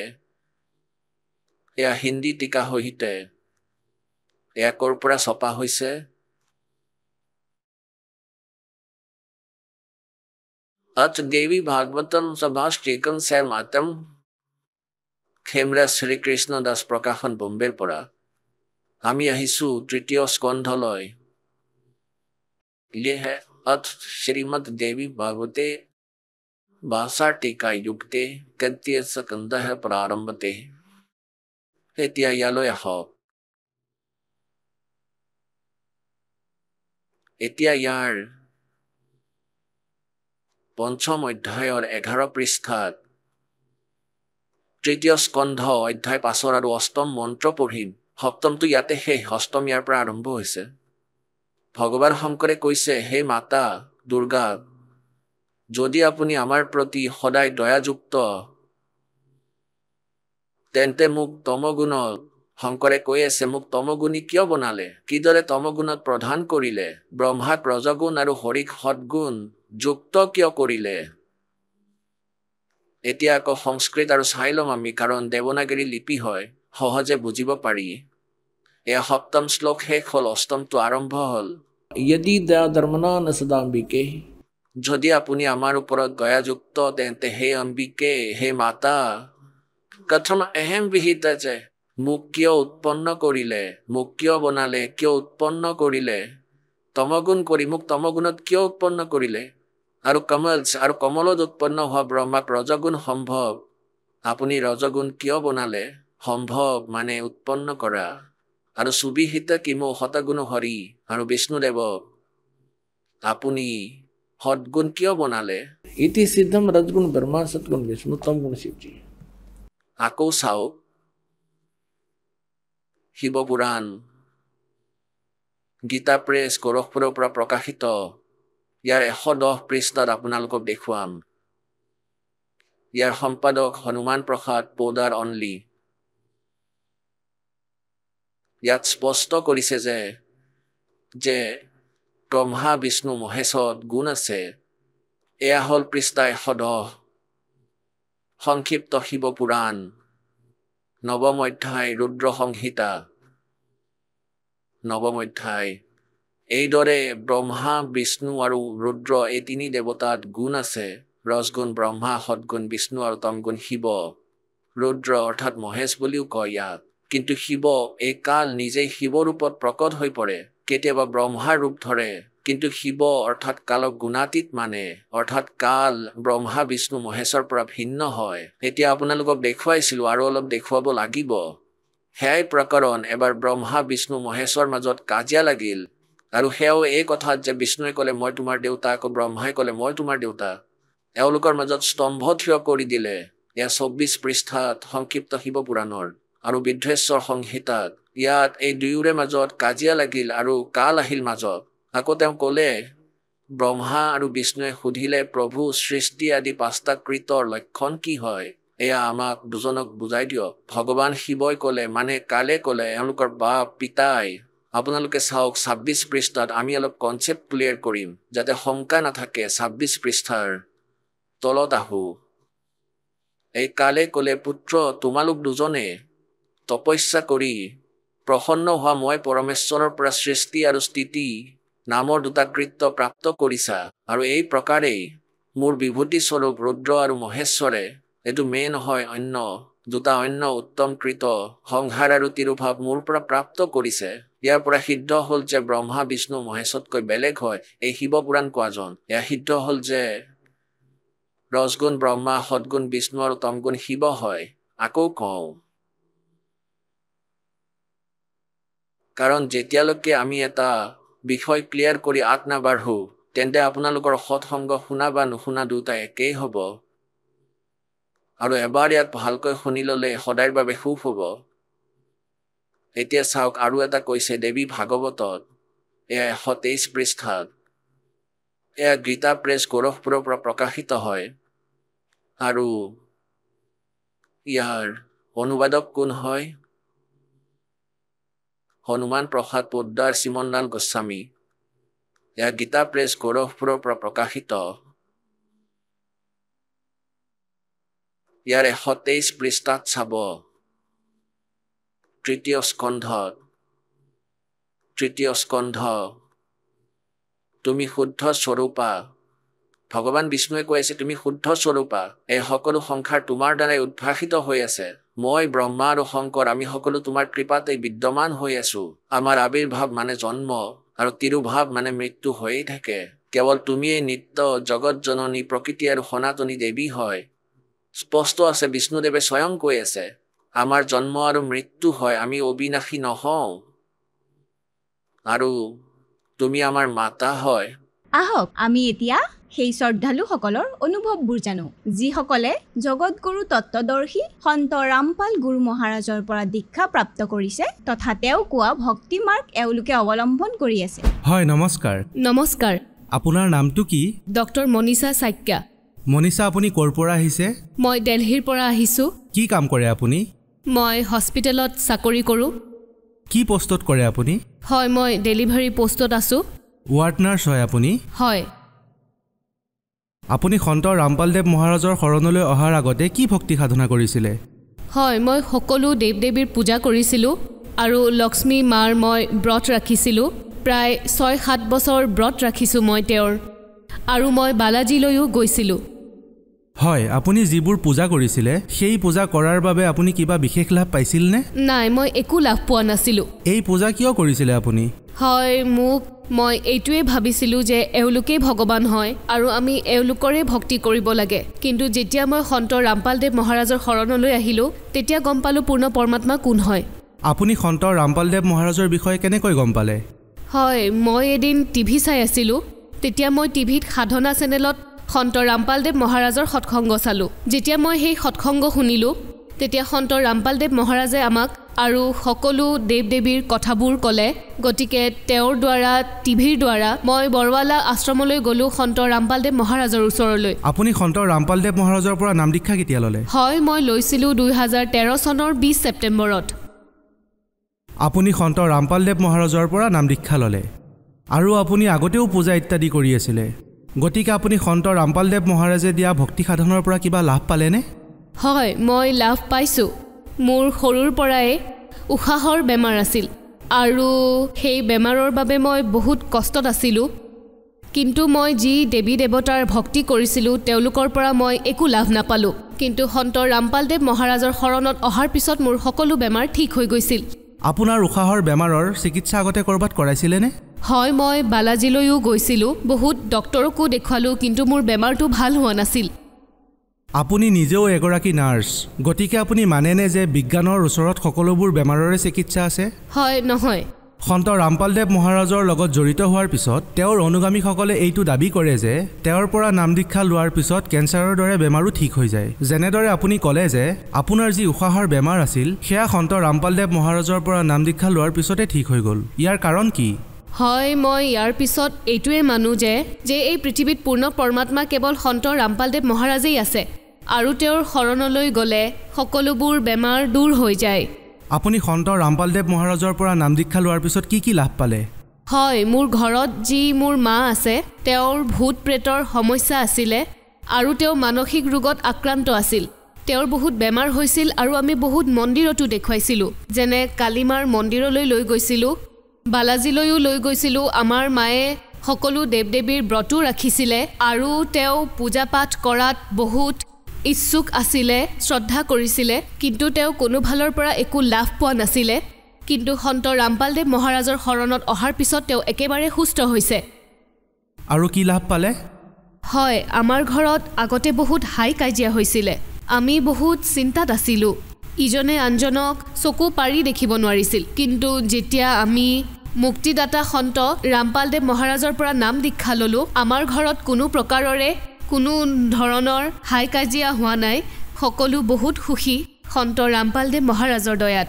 এয়া হিন্দী টিকা সহিতে, এয়া ক'ৰ পৰা ছপা হৈছে? अथ देवी भागवतम सभाष्टिकम सैर मातम खेमरा श्रीकृष्ण दास प्रकाशन बम्बेर পৰা আমি আহিছো তৃতীয় স্কন্ধলৈ। ये है अथ श्रीमद देवी भागवते भाषा टीका युक्ते तृतीय स्कंध प्रारंभते। এতিয়া ইয়ালৈ আহক। এতিয়া ইয়াৰ পঞ্চম অধ্যায়ৰ 11 পৃষ্ঠাত তৃতীয় স্কন্ধ অধ্যায় 5 আৰু অষ্টম মন্ত্ৰ পঢ়িম। সপ্তমটো ইয়াতে শেষ, অষ্টম ইয়াৰ পৰা আৰম্ভ হৈছে। ভগৱান শংকৰে কৈছে, হে মাতা দুৰ্গা, যদি আপুনি আমাৰ প্ৰতি সদায় দয়াযুক্ত, তেন্তে মোক তমগুণত, শংকৰে কৈ আছে মোক তমগুণী কিয় বনালে? কিদৰে তমগুণত প্ৰধান কৰিলে? ব্ৰহ্মাক ৰজগুণ আৰু হৰিক সদগুণ যুক্ত কিয় কৰিলে? এতিয়া আকৌ সংস্কৃত আৰু চাই ল'ম আমি, কাৰণ দেৱনাগৰী লিপি হয়, সহজে বুজিব পাৰি। এয়া সপ্তম শ্লোক শেষ হ'ল, অষ্টমটো আৰম্ভ হ'ল। यदि दया धर्मना न सदाम्बिके যদি আপুনি আমাৰ ওপৰত দয়াযুক্ত, তেন্তে হে অম্বিকে, হে মাতা, কথম এহেম বিহিত যে মোক কিয় উৎপন্ন কৰিলে, মোক কিয় বনালে, কিয় উৎপন্ন কৰিলে? তমগুণ কৰি মোক তমগুণত কিয় উৎপন্ন কৰিলে? আৰু কমলত উৎপন্ন হোৱা ব্ৰহ্মাক ৰজগুণ সম্ভৱ, আপুনি ৰজগুণ কিয় বনালে? সম্ভৱ মানে উৎপন্ন কৰা। আৰু সুবিহিত কিমো শতগুণ হৰি আৰু বিষ্ণুদেৱক আপুনি সদগুণ কিয় বনালে? इति सिद्धम रजगुण ब्रह्मा सतगुण विष्णु तमगुण शिव जी। আকৌ চাওক শিৱপুৰাণ, গীতা প্ৰেছ, গোৰখপুৰৰ পৰা প্ৰকাশিত। ইয়াৰ 110 পৃষ্ঠাত আপোনালোকক দেখুৱাম। ইয়াৰ সম্পাদক হনুমান প্ৰসাদ পোদাৰ অনলি। ইয়াত স্পষ্ট কৰিছে যে ব্ৰহ্মা বিষ্ণু মহেশত গুণ আছে। এয়া হ'ল পৃষ্ঠা 110, সংক্ষিপ্ত শিৱপুৰাণ, নৱম অধ্যায় ৰুদ্ৰ সংহিতা, নৱম অধ্যায়। এইদৰে ব্ৰহ্মা, বিষ্ণু আৰু ৰুদ্ৰ এই তিনি দেৱতাত গুণ আছে। ৰজগুণ ব্ৰহ্মা, সদগুণ বিষ্ণু আৰু তমগুণ শিৱ। ৰুদ্ৰ অৰ্থাৎ মহেশ বুলিও কয় ইয়াক। কিন্তু শিৱ এই কাল নিজেই শিৱ ৰূপত প্ৰকট হৈ পৰে, কেতিয়াবা ব্ৰহ্মাৰ ৰূপ ধৰে। কিন্তু শিৱ অৰ্থাৎ কালক গুণাতীত মানে, অৰ্থাৎ কাল ব্ৰহ্মা বিষ্ণু মহেশৰ পৰা ভিন্ন হয়। এতিয়া আপোনালোকক দেখুৱাইছিলো আৰু অলপ দেখুৱাব লাগিব। সেয়াই প্ৰকৰণ। এবাৰ ব্ৰহ্মা বিষ্ণু মহেশৰ মাজত কাজিয়া লাগিল, আৰু সেয়াও এই কথাত যে বিষ্ণুৱে ক'লে মই তোমাৰ দেউতা, আকৌ ব্ৰহ্মাই ক'লে মই তোমাৰ দেউতা। এওঁলোকৰ মাজত স্তম্ভ থিয় কৰি দিলে। এয়া 24 পৃষ্ঠাত সংক্ষিপ্ত শিৱপুৰাণৰ আৰু বিদ্ধেশ্বৰ সংহিতাত। ইয়াত এই দুয়োৰে মাজত কাজিয়া লাগিল আৰু কাল আহিল মাজত। আকৌ তেওঁ ক'লে, ব্ৰহ্মা আৰু বিষ্ণুৱে সুধিলে, প্ৰভু সৃষ্টি আদি 5টা কৃতৰ লক্ষণ কি হয়? এয়া আমাক দুজনক বুজাই দিয়ক। ভগৱান শিৱই ক'লে, মানে কালে ক'লে, এওঁলোকৰ বাপ পিতাই। আপোনালোকে চাওক 26 পৃষ্ঠাত আমি অলপ কনচেপ্ট ক্লিয়াৰ কৰিম, যাতে শংকা নাথাকে। 26 পৃষ্ঠাৰ তলত আহো। এই কালে ক'লে, পুত্ৰ তোমালোক দুজনে তপস্যা কৰি প্ৰসন্ন হোৱা মই পৰমেশ্বৰৰ পৰা সৃষ্টি আৰু স্থিতি নামৰ 2টা কৃত্য প্ৰাপ্ত কৰিছা। আৰু এই প্ৰকাৰেই মোৰ বিভূতি স্বৰূপ ৰুদ্ৰ আৰু মহেশ্বৰে, এইটো মেইন হয়, অন্য 2টা অন্য উত্তম কৃত সংহাৰ আৰু তিৰুভাৱ মোৰ পৰা প্ৰাপ্ত কৰিছে। ইয়াৰ পৰা সিদ্ধ হ'ল যে ব্ৰহ্মা বিষ্ণু মহেশতকৈ বেলেগ হয় এই শিৱপুৰাণ কোৱাজন। এয়া সিদ্ধ হ'ল যে ৰজগুণ ব্ৰহ্মা, সদগুণ বিষ্ণু আৰু তমগুণ শিৱ হয়। আকৌ কওঁ, কাৰণ যেতিয়ালৈকে আমি এটা বিষয় ক্লিয়াৰ কৰি আগ নাবাঢ়ো, তেন্তে আপোনালোকৰ সৎসংগ শুনা বা নুশুনা দুটা একেই হ'ব। আৰু এবাৰ ইয়াক ভালকৈ শুনি ল'লে সদায়ৰ বাবে সুখ হ'ব। এতিয়া চাওক আৰু এটা কৈছে দেৱী ভাগৱতত, এয়া 123 পৃষ্ঠাত, এয়া গীতা প্ৰেছ গোৰখপুৰৰ পৰা প্ৰকাশিত হয়। আৰু ইয়াৰ অনুবাদক কোন হয়? হনুমান প্ৰসাদ পোদ্দাৰ শ্ৰীমন্নান গোস্বামী। এয়া গীতা প্ৰেছ গোৰখপুৰৰ পৰা প্ৰকাশিত। ইয়াৰ 123 পৃষ্ঠাত চাব, তৃতীয় স্কন্ধ, তুমি শুদ্ধ স্বৰূপা। ভগৱান বিষ্ণুৱে কৈ আছে তুমি শুদ্ধ স্বৰূপা, এই সকলো সংসাৰ তোমাৰ দ্বাৰাই উদ্ভাসিত হৈ আছে। মই ব্ৰহ্মা আৰু শংকৰ আমি সকলো তোমাৰ কৃপাতেই বিদ্যমান হৈ আছো। আমাৰ আবিৰ্ভাৱ মানে জন্ম আৰু তিৰুভাৱ মানে মৃত্যু হৈয়ে থাকে। কেৱল তুমিয়েই নিত্য জগত জননী প্ৰকৃতি আৰু সনাতনী দেৱী হয়। স্পষ্ট আছে, বিষ্ণুদেৱে স্বয়ং কৈ আছে আমাৰ জন্ম আৰু মৃত্যু হয়, আমি অবিনাশী নহওঁ। আৰু তুমি আমাৰ মাতা হয়। আহক আমি এতিয়া সেই শ্ৰদ্ধালুসকলৰ অনুভৱবোৰ জানো, যিসকলে জগতগুৰু তত্ত্বদৰ্শী সন্ত ৰামপাল গুৰু মহাৰাজৰ পৰা দীক্ষা প্ৰাপ্ত কৰিছে তথা তেওঁ কোৱা ভক্তি মাৰ্গ এওঁলোকে অৱলম্বন কৰি আছে। হয়, নমস্কাৰ। নমস্কাৰ। আপোনাৰ নামটো কি? ডক্টৰ মনীষা চাক্যা। মনীষা, আপুনি ক'ৰ পৰা আহিছে? মই দিল্লীৰ পৰা আহিছোঁ। কি কাম কৰে আপুনি? মই হস্পিটেলত চাকৰি কৰোঁ। কি পোষ্টত কৰে আপুনি? হয়, মই ডেলিভাৰী পোষ্টত আছোঁ। ৱাৰ্ড নাৰ্ছ হয় আপুনি? হয়। আপুনি সন্ত ৰামপালদেৱ মহাৰাজৰ শৰণলৈ অহাৰ আগতে কি ভক্তি সাধনা কৰিছিলে? হয়, মই সকলো দেৱ দেৱীৰ পূজা কৰিছিলোঁ আৰু লক্ষ্মী মাৰ মই ব্ৰত ৰাখিছিলোঁ। প্ৰায় 6-7 বছৰ ব্ৰত ৰাখিছোঁ মই তেওঁৰ, আৰু মই বালাজীলৈও গৈছিলোঁ। হয়, আপুনি যিবোৰ পূজা কৰিছিলে সেই পূজা কৰাৰ বাবে আপুনি কিবা বিশেষ লাভ পাইছিলনে? নাই, মই একো লাভ পোৱা নাছিলোঁ। এই পূজা কিয় কৰিছিলে আপুনি? হয়, মই এইটোৱে ভাবিছিলোঁ যে এওঁলোকেই ভগৱান হয় আৰু আমি এওঁলোকৰে ভক্তি কৰিব লাগে। কিন্তু যেতিয়া মই সন্ত ৰামপালদেৱ মহাৰাজৰ শৰণলৈ আহিলোঁ তেতিয়া গম পালোঁ পূৰ্ণ পৰমাত্মা কোন হয়। আপুনি সন্ত ৰামপালদেৱ মহাৰাজৰ বিষয়ে কেনেকৈ গম পালে? হয়, মই এদিন টিভি চাই আছিলোঁ। তেতিয়া মই টিভিত সাধনা চেনেলত সন্ত ৰামপালদেৱ মহাৰাজৰ সৎসংগ চালোঁ। যেতিয়া মই সেই সৎসংগ শুনিলোঁ তেতিয়া সন্ত ৰামপালদেৱ মহাৰাজে আমাক আৰু সকলো দেৱ দেৱীৰ কথাবোৰ ক'লে। গতিকে তেওঁৰ দ্বাৰা টিভিৰ দ্বাৰা মই বৰৱালা আশ্ৰমলৈ গ'লোঁ সন্ত ৰামপালদেৱ মহাৰাজৰ ওচৰলৈ। আপুনি সন্ত ৰামপালদেৱ মহাৰাজৰ পৰা নাম দীক্ষা কেতিয়া ল'লে? হয়, মই লৈছিলোঁ 2013 চনৰ 20 ছেপ্টেম্বৰত। আপুনি সন্ত ৰামপালদেৱ মহাৰাজৰ পৰা নাম দীক্ষা ল'লে আৰু আপুনি আগতেও পূজা ইত্যাদি কৰি আছিলে। গতিকে আপুনি সন্ত ৰামপালদেৱ মহাৰাজে দিয়া ভক্তি সাধনৰ পৰা কিবা লাভ পালেনে? হয়, মই লাভ পাইছোঁ। মোৰ সৰুৰ পৰাই উশাহৰ বেমাৰ আছিল আৰু সেই বেমাৰৰ বাবে মই বহুত কষ্টত আছিলোঁ। কিন্তু মই যি দেৱী দেৱতাৰ ভক্তি কৰিছিলোঁ তেওঁলোকৰ পৰা মই একো লাভ নাপালোঁ। কিন্তু সন্ত ৰামপালদেৱ মহাৰাজৰ শৰণত অহাৰ পিছত মোৰ সকলো বেমাৰ ঠিক হৈ গৈছিল। আপোনাৰ উশাহৰ বেমাৰৰ চিকিৎসা আগতে ক'ৰবাত কৰাইছিলেনে? হয়, মই বালাজীলৈও গৈছিলোঁ, বহুত ডক্টৰকো দেখুৱালোঁ, কিন্তু মোৰ বেমাৰটো ভাল হোৱা নাছিল। আপুনি নিজেও এগৰাকী নাৰ্ছ, গতিকে আপুনি মানেনে যে বিজ্ঞানৰ ওচৰত সকলোবোৰ বেমাৰৰে চিকিৎসা আছে? হয়, নহয়। সন্ত ৰামপালদেৱ মহাৰাজৰ লগত জড়িত হোৱাৰ পিছত তেওঁৰ অনুগামীসকলে এইটো দাবী কৰে যে তেওঁৰ পৰা নাম দীক্ষা লোৱাৰ পিছত কেঞ্চাৰৰ দৰে বেমাৰো ঠিক হৈ যায়। যেনেদৰে আপুনি ক'লে যে আপোনাৰ যি উশাহৰ বেমাৰ আছিল সেয়া সন্ত ৰামপালদেৱ মহাৰাজৰ পৰা নাম দীক্ষা লোৱাৰ পিছতে ঠিক হৈ গ'ল। ইয়াৰ কাৰণ কি? হয়, মই ইয়াৰ পিছত এইটোৱে মানো যে এই পৃথিৱীত পূৰ্ণ পৰমাত্মা কেৱল সন্ত ৰামপালদেৱ মহাৰাজেই আছে আৰু তেওঁৰ শৰণলৈ গ'লে সকলোবোৰ বেমাৰ দূৰ হৈ যায়। আপুনি সন্ত ৰামপালদেৱ মহাৰাজৰ পৰা নাম দীক্ষা লোৱাৰ পিছত কি কি লাভ পালে? হয়, মোৰ ঘৰত যি মোৰ মা আছে তেওঁৰ ভূত প্ৰেতৰ সমস্যা আছিলে আৰু তেওঁ মানসিক ৰোগত আক্ৰান্ত আছিল। তেওঁৰ বহুত বেমাৰ হৈছিল আৰু আমি বহুত মন্দিৰতো দেখুৱাইছিলোঁ, যেনে কালীমাৰ মন্দিৰলৈ লৈ গৈছিলোঁ, বালাজীলৈও লৈ গৈছিলোঁ। আমাৰ মায়ে সকলো দেৱ দেৱীৰ ব্ৰতো ৰাখিছিলে আৰু তেওঁ পূজা পাঠ কৰাত বহুত ইচ্ছুক আছিলে, শ্ৰদ্ধা কৰিছিলে, কিন্তু তেওঁ কোনো ফালৰ পৰা একো লাভ পোৱা নাছিলে। কিন্তু সন্ত ৰামপালদেৱ মহাৰাজৰ শৰণত অহাৰ পিছত তেওঁ একেবাৰে সুস্থ হৈছে। আৰু কি লাভ পালে? হয়, আমাৰ ঘৰত আগতে বহুত হাই কাজিয়া হৈছিলে। আমি বহুত চিন্তাত আছিলোঁ, ইজনে আনজনক চকু পাৰি দেখিব নোৱাৰিছিল। কিন্তু যেতিয়া আমি মুক্তিদাতা সন্ত ৰামপালদেৱ মহাৰাজৰ পৰা নাম দীক্ষা ল'লোঁ, আমাৰ ঘৰত কোনো প্ৰকাৰৰে কোনো ধৰণৰ হাই কাজিয়া হোৱা নাই। সকলো বহুত সুখী সন্ত ৰামপালদেৱ মহাৰাজৰ দয়াত।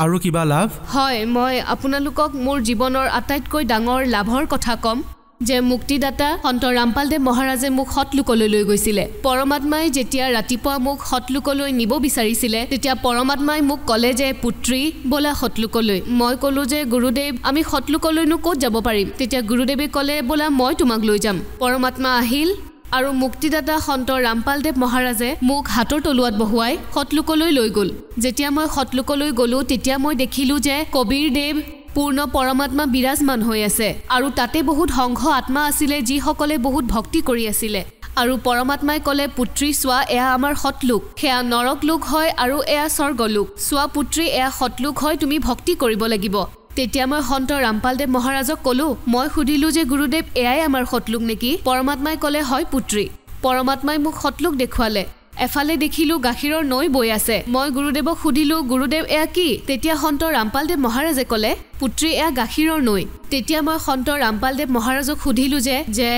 আৰু কিবা লাভ? হয়, মই আপোনালোকক মোৰ জীৱনৰ আটাইতকৈ ডাঙৰ লাভৰ কথা ক'ম যে মুক্তিদাতা সন্ত ৰামপালদেৱ মহাৰাজে মোক সৎলোকলৈ লৈ গৈছিলে। পৰমাত্মাই যেতিয়া ৰাতিপুৱা মোক সৎলোকলৈ নিব বিচাৰিছিলে তেতিয়া পৰমাত্মাই মোক ক'লে যে পুত্ৰী ব'লা সৎলোকলৈ। মই ক'লো যে গুৰুদেৱ আমি সৎলোকলৈনো ক'ত যাব পাৰিম? তেতিয়া গুৰুদেৱে ক'লে ব'লা মই তোমাক লৈ যাম। পৰমাত্মা আহিল আৰু মুক্তিদাতা সন্ত ৰামপালদেৱ মহাৰাজে মোক হাতৰ তলুৱাত বহুৱাই সৎলোকলৈ লৈ গ'ল। যেতিয়া মই সৎলোকলৈ গ'লো তেতিয়া মই দেখিলোঁ যে কবিৰ দেৱ পূৰ্ণ পৰমাত্মা বিৰাজমান হৈ আছে আৰু তাতে বহুত সংঘ আত্মা আছিলে যিসকলে বহুত ভক্তি কৰি আছিলে। আৰু পৰমাত্মাই ক'লে পুত্ৰী চোৱা এয়া আমাৰ সৎলোক, সেয়া নৰক লোক হয় আৰু এয়া স্বৰ্গলোক। চোৱা পুত্ৰী এয়া সৎলোক হয়, তুমি ভক্তি কৰিব লাগিব। তেতিয়া মই সন্ত ৰামপালদেৱ মহাৰাজক ক'লো, মই সুধিলোঁ যে গুৰুদেৱ এয়াই আমাৰ সৎলোক নেকি? পৰমাত্মাই ক'লে হয় পুত্ৰী। পৰমাত্মাই মোক সৎলোক দেখুৱালে। এফালে দেখিলোঁ গাখীৰৰ নৈ বৈ আছে। মই গুৰুদেৱক সুধিলোঁ গুৰুদেৱ এয়া কি? তেতিয়া সন্ত ৰামপালদেৱ মহাৰাজে ক'লে পুত্ৰী এয়া গাখীৰৰ নৈ। তেতিয়া মই সন্ত ৰামপালদেৱ মহাৰাজক সুধিলোঁ যে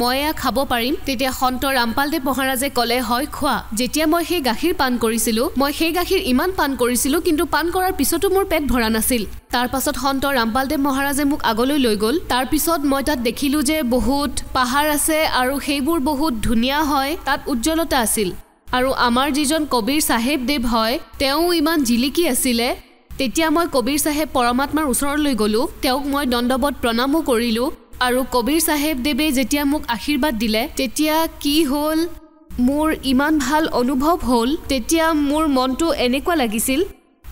মই এয়া খাব পাৰিম? তেতিয়া সন্ত ৰামপালদেৱ মহাৰাজে ক'লে হয় খোৱা। যেতিয়া মই সেই গাখীৰ পান কৰিছিলোঁ মই সেই গাখীৰ ইমান পান কৰিছিলোঁ কিন্তু পান কৰাৰ পিছতো মোৰ পেট ভৰা নাছিল। তাৰ পাছত সন্ত ৰামপালদেৱ মহাৰাজে মোক আগলৈ লৈ গ'ল। তাৰ পিছত মই তাত দেখিলোঁ যে বহুত পাহাৰ আছে আৰু সেইবোৰ বহুত ধুনীয়া হয়, তাত উজ্জ্বলতা আছিল। আৰু আমাৰ যিজন কবিৰ চাহেব দেৱ হয় তেওঁ ইমান জিলিকি আছিলে। তেতিয়া মই কবিৰ চাহেব পৰমাত্মাৰ ওচৰলৈ গ'লোঁ, তেওঁক মই দণ্ডবত প্ৰণামো কৰিলোঁ। আৰু কবিৰ চাহেব দেৱে যেতিয়া মোক আশীৰ্বাদ দিলে তেতিয়া কি হ'ল মোৰ ইমান ভাল অনুভৱ হ'ল। তেতিয়া মোৰ মনটো এনেকুৱা লাগিছিল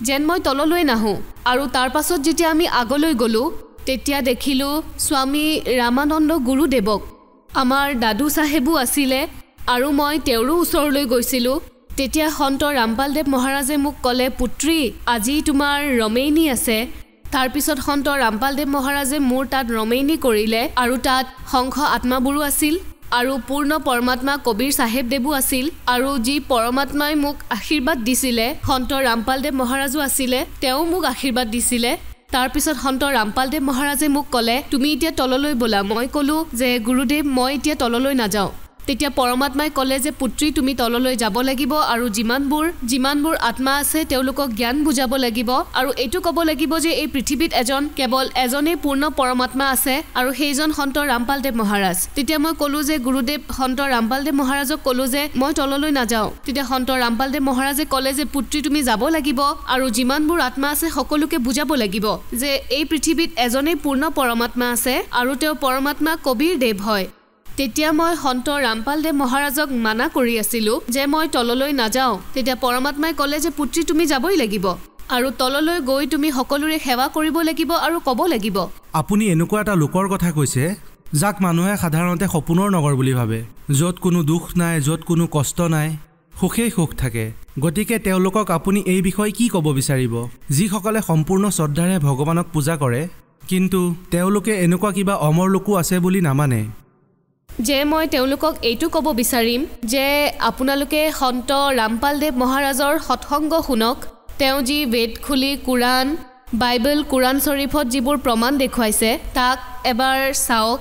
যেন মই তললৈ নাহোঁ। আৰু তাৰ পাছত যেতিয়া আমি আগলৈ গ'লোঁ তেতিয়া দেখিলোঁ স্বামী ৰামানন্দ গুৰুদেৱক। আমাৰ দাদু চাহেবো আছিলে আৰু মই তেওঁৰো ওচৰলৈ গৈছিলোঁ। তেতিয়া সন্ত ৰামপালদেৱ মহাৰাজে মোক ক'লে পুত্ৰী আজি তোমাৰ ৰমেইনী আছে। তাৰপিছত সন্ত ৰামপালদেৱ মহাৰাজে মোৰ তাত ৰমেইনী কৰিলে আৰু তাত সংঘ আত্মাবোৰো আছিল আৰু পূৰ্ণ পৰমাত্মা কবিৰ চাহেব দেৱো আছিল। আৰু যি পৰমাত্মাই মোক আশীৰ্বাদ দিছিলে সন্ত ৰামপালদেৱ মহাৰাজো আছিলে, তেওঁ মোক আশীৰ্বাদ দিছিলে। তাৰপিছত সন্ত ৰামপালদেৱ মহাৰাজে মোক ক'লে তুমি এতিয়া তললৈ ব'লা। মই ক'লোঁ যে গুৰুদেৱ মই এতিয়া তললৈ নাযাওঁ। তেতিয়া পৰমাত্মাই ক'লে যে পুত্ৰী তুমি তললৈ যাব লাগিব আৰু যিমানবোৰ আত্মা আছে তেওঁলোকক জ্ঞান বুজাব লাগিব আৰু এইটো ক'ব লাগিব যে এই পৃথিৱীত কেৱল এজনেই পূৰ্ণ পৰমাত্মা আছে আৰু সেইজন সন্ত ৰামপালদেৱ মহাৰাজ। তেতিয়া মই ক'লোঁ যে গুৰুদেৱ সন্ত ৰামপালদেৱ মহাৰাজক ক'লোঁ যে মই তললৈ নাযাওঁ। তেতিয়া সন্ত ৰামপালদেৱ মহাৰাজে ক'লে যে পুত্ৰী তুমি যাব লাগিব আৰু যিমানবোৰ আত্মা আছে সকলোকে বুজাব লাগিব যে এই পৃথিৱীত এজনেই পূৰ্ণ পৰমাত্মা আছে আৰু তেওঁ পৰমাত্মা কবিৰ দেৱ হয়। তেতিয়া মই সন্ত ৰামপালদেৱ মহাৰাজক মানা কৰি আছিলোঁ যে মই তললৈ নাযাওঁ। তেতিয়া পৰমাত্মাই ক'লে যে পুত্ৰী তুমি যাবই লাগিব আৰু তললৈ গৈ তুমি সকলোৰে সেৱা কৰিব লাগিব আৰু ক'ব লাগিব। আপুনি এনেকুৱা এটা লোকৰ কথা কৈছে যাক মানুহে সাধাৰণতে সপোনৰ নগৰ বুলি ভাবে, য'ত কোনো দুখ নাই, য'ত কোনো কষ্ট নাই, সুখেই সুখ থাকে। গতিকে তেওঁলোকক আপুনি এই বিষয়ে কি ক'ব বিচাৰিব যিসকলে সম্পূৰ্ণ শ্ৰদ্ধাৰে ভগৱানক পূজা কৰে কিন্তু তেওঁলোকে এনেকুৱা কিবা অমৰ লোকো আছে বুলি নামানে? যে মই তেওঁলোকক এইটো ক'ব বিচাৰিম যে আপোনালোকে সন্ত ৰামপালদেৱ মহাৰাজৰ সৎসংগ শুনক। তেওঁ যি বেদ খুলি কোৰাণ বাইবেল কোৰাণ শ্বৰীফত যিবোৰ প্ৰমাণ দেখুৱাইছে তাক এবাৰ চাওক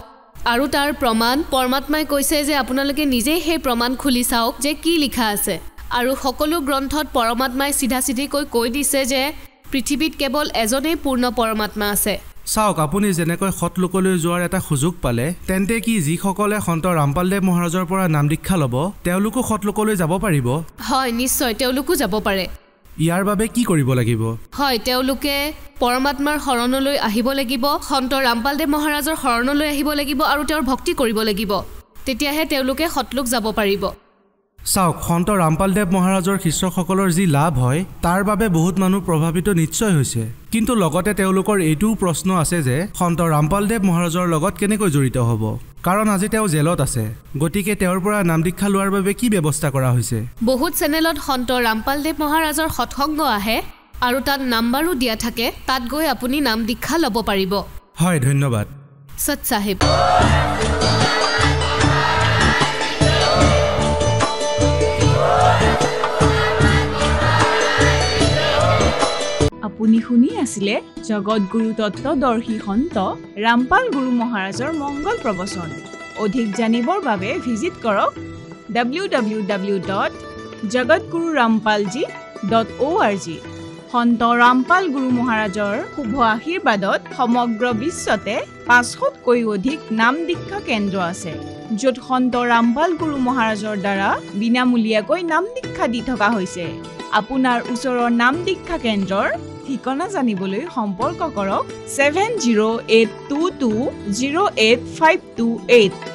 আৰু তাৰ প্ৰমাণ পৰমাত্মাই কৈছে যে আপোনালোকে নিজেই সেই প্ৰমাণ খুলি চাওক যে কি লিখা আছে। আৰু সকলো গ্ৰন্থত পৰমাত্মাই চিধাচিধিকৈ কৈ দিছে যে পৃথিৱীত কেৱল এজনেই পূৰ্ণ পৰমাত্মা আছে। চাওক আপুনি যেনেকৈ সৎলোকলৈ যোৱাৰ এটা সুযোগ পালে তেন্তে কি যিসকলে সন্ত ৰামপালদেৱ মহাৰাজৰ পৰা নাম দীক্ষা ল'ব তেওঁলোকো সৎলোকলৈ যাব পাৰিব? হয় নিশ্চয় তেওঁলোকো যাব পাৰে। ইয়াৰ বাবে কি কৰিব লাগিব? হয় তেওঁলোকে পৰমাত্মাৰ শৰণলৈ আহিব লাগিব, সন্ত ৰামপালদেৱ মহাৰাজৰ শৰণলৈ আহিব লাগিব আৰু তেওঁৰ ভক্তি কৰিব লাগিব। তেতিয়াহে তেওঁলোকে সৎলোক যাব পাৰিব। চাওক সন্ত ৰামপালদেৱ মহাৰাজৰ শিষ্যসকলৰ যি লাভ হয় তাৰ বাবে বহুত মানুহ প্ৰভাৱিত নিশ্চয় হৈছে, কিন্তু লগতে তেওঁলোকৰ এইটোও প্ৰশ্ন আছে যে সন্ত ৰামপালদেৱ মহাৰাজৰ লগত কেনেকৈ জড়িত হ'ব, কাৰণ আজি তেওঁ জেলত আছে। গতিকে তেওঁৰ পৰা নাম দীক্ষা লোৱাৰ বাবে কি ব্যৱস্থা কৰা হৈছে? বহুত চেনেলত সন্ত ৰামপালদেৱ মহাৰাজৰ সৎসংগ আহে আৰু তাত নাম্বাৰো দিয়া থাকে, তাত গৈ আপুনি নাম দীক্ষা ল'ব পাৰিব। হয় ধন্যবাদ। সৎ চাহেব। আপুনি শুনি আছিলে জগতগুৰু তত্ত্বদৰ্শী সন্ত ৰামপাল গুৰু মহাৰাজৰ মংগল প্ৰবচন। অধিক জানিবৰ বাবে ভিজিট কৰক www.jagatgururampalji.org। সন্ত ৰামপাল গুৰু মহাৰাজৰ শুভ আশীৰ্বাদত সমগ্ৰ বিশ্বতে 500তকৈ অধিক নাম দীক্ষা কেন্দ্ৰ আছে, য'ত সন্ত ৰামপাল গুৰু মহাৰাজৰ দ্বাৰা বিনামূলীয়াকৈ নাম দীক্ষা দি থকা হৈছে। আপোনাৰ ওচৰৰ নাম দীক্ষা কেন্দ্ৰৰ ঠিকনা জানিবলৈ সম্পৰ্ক কৰক 7082208528।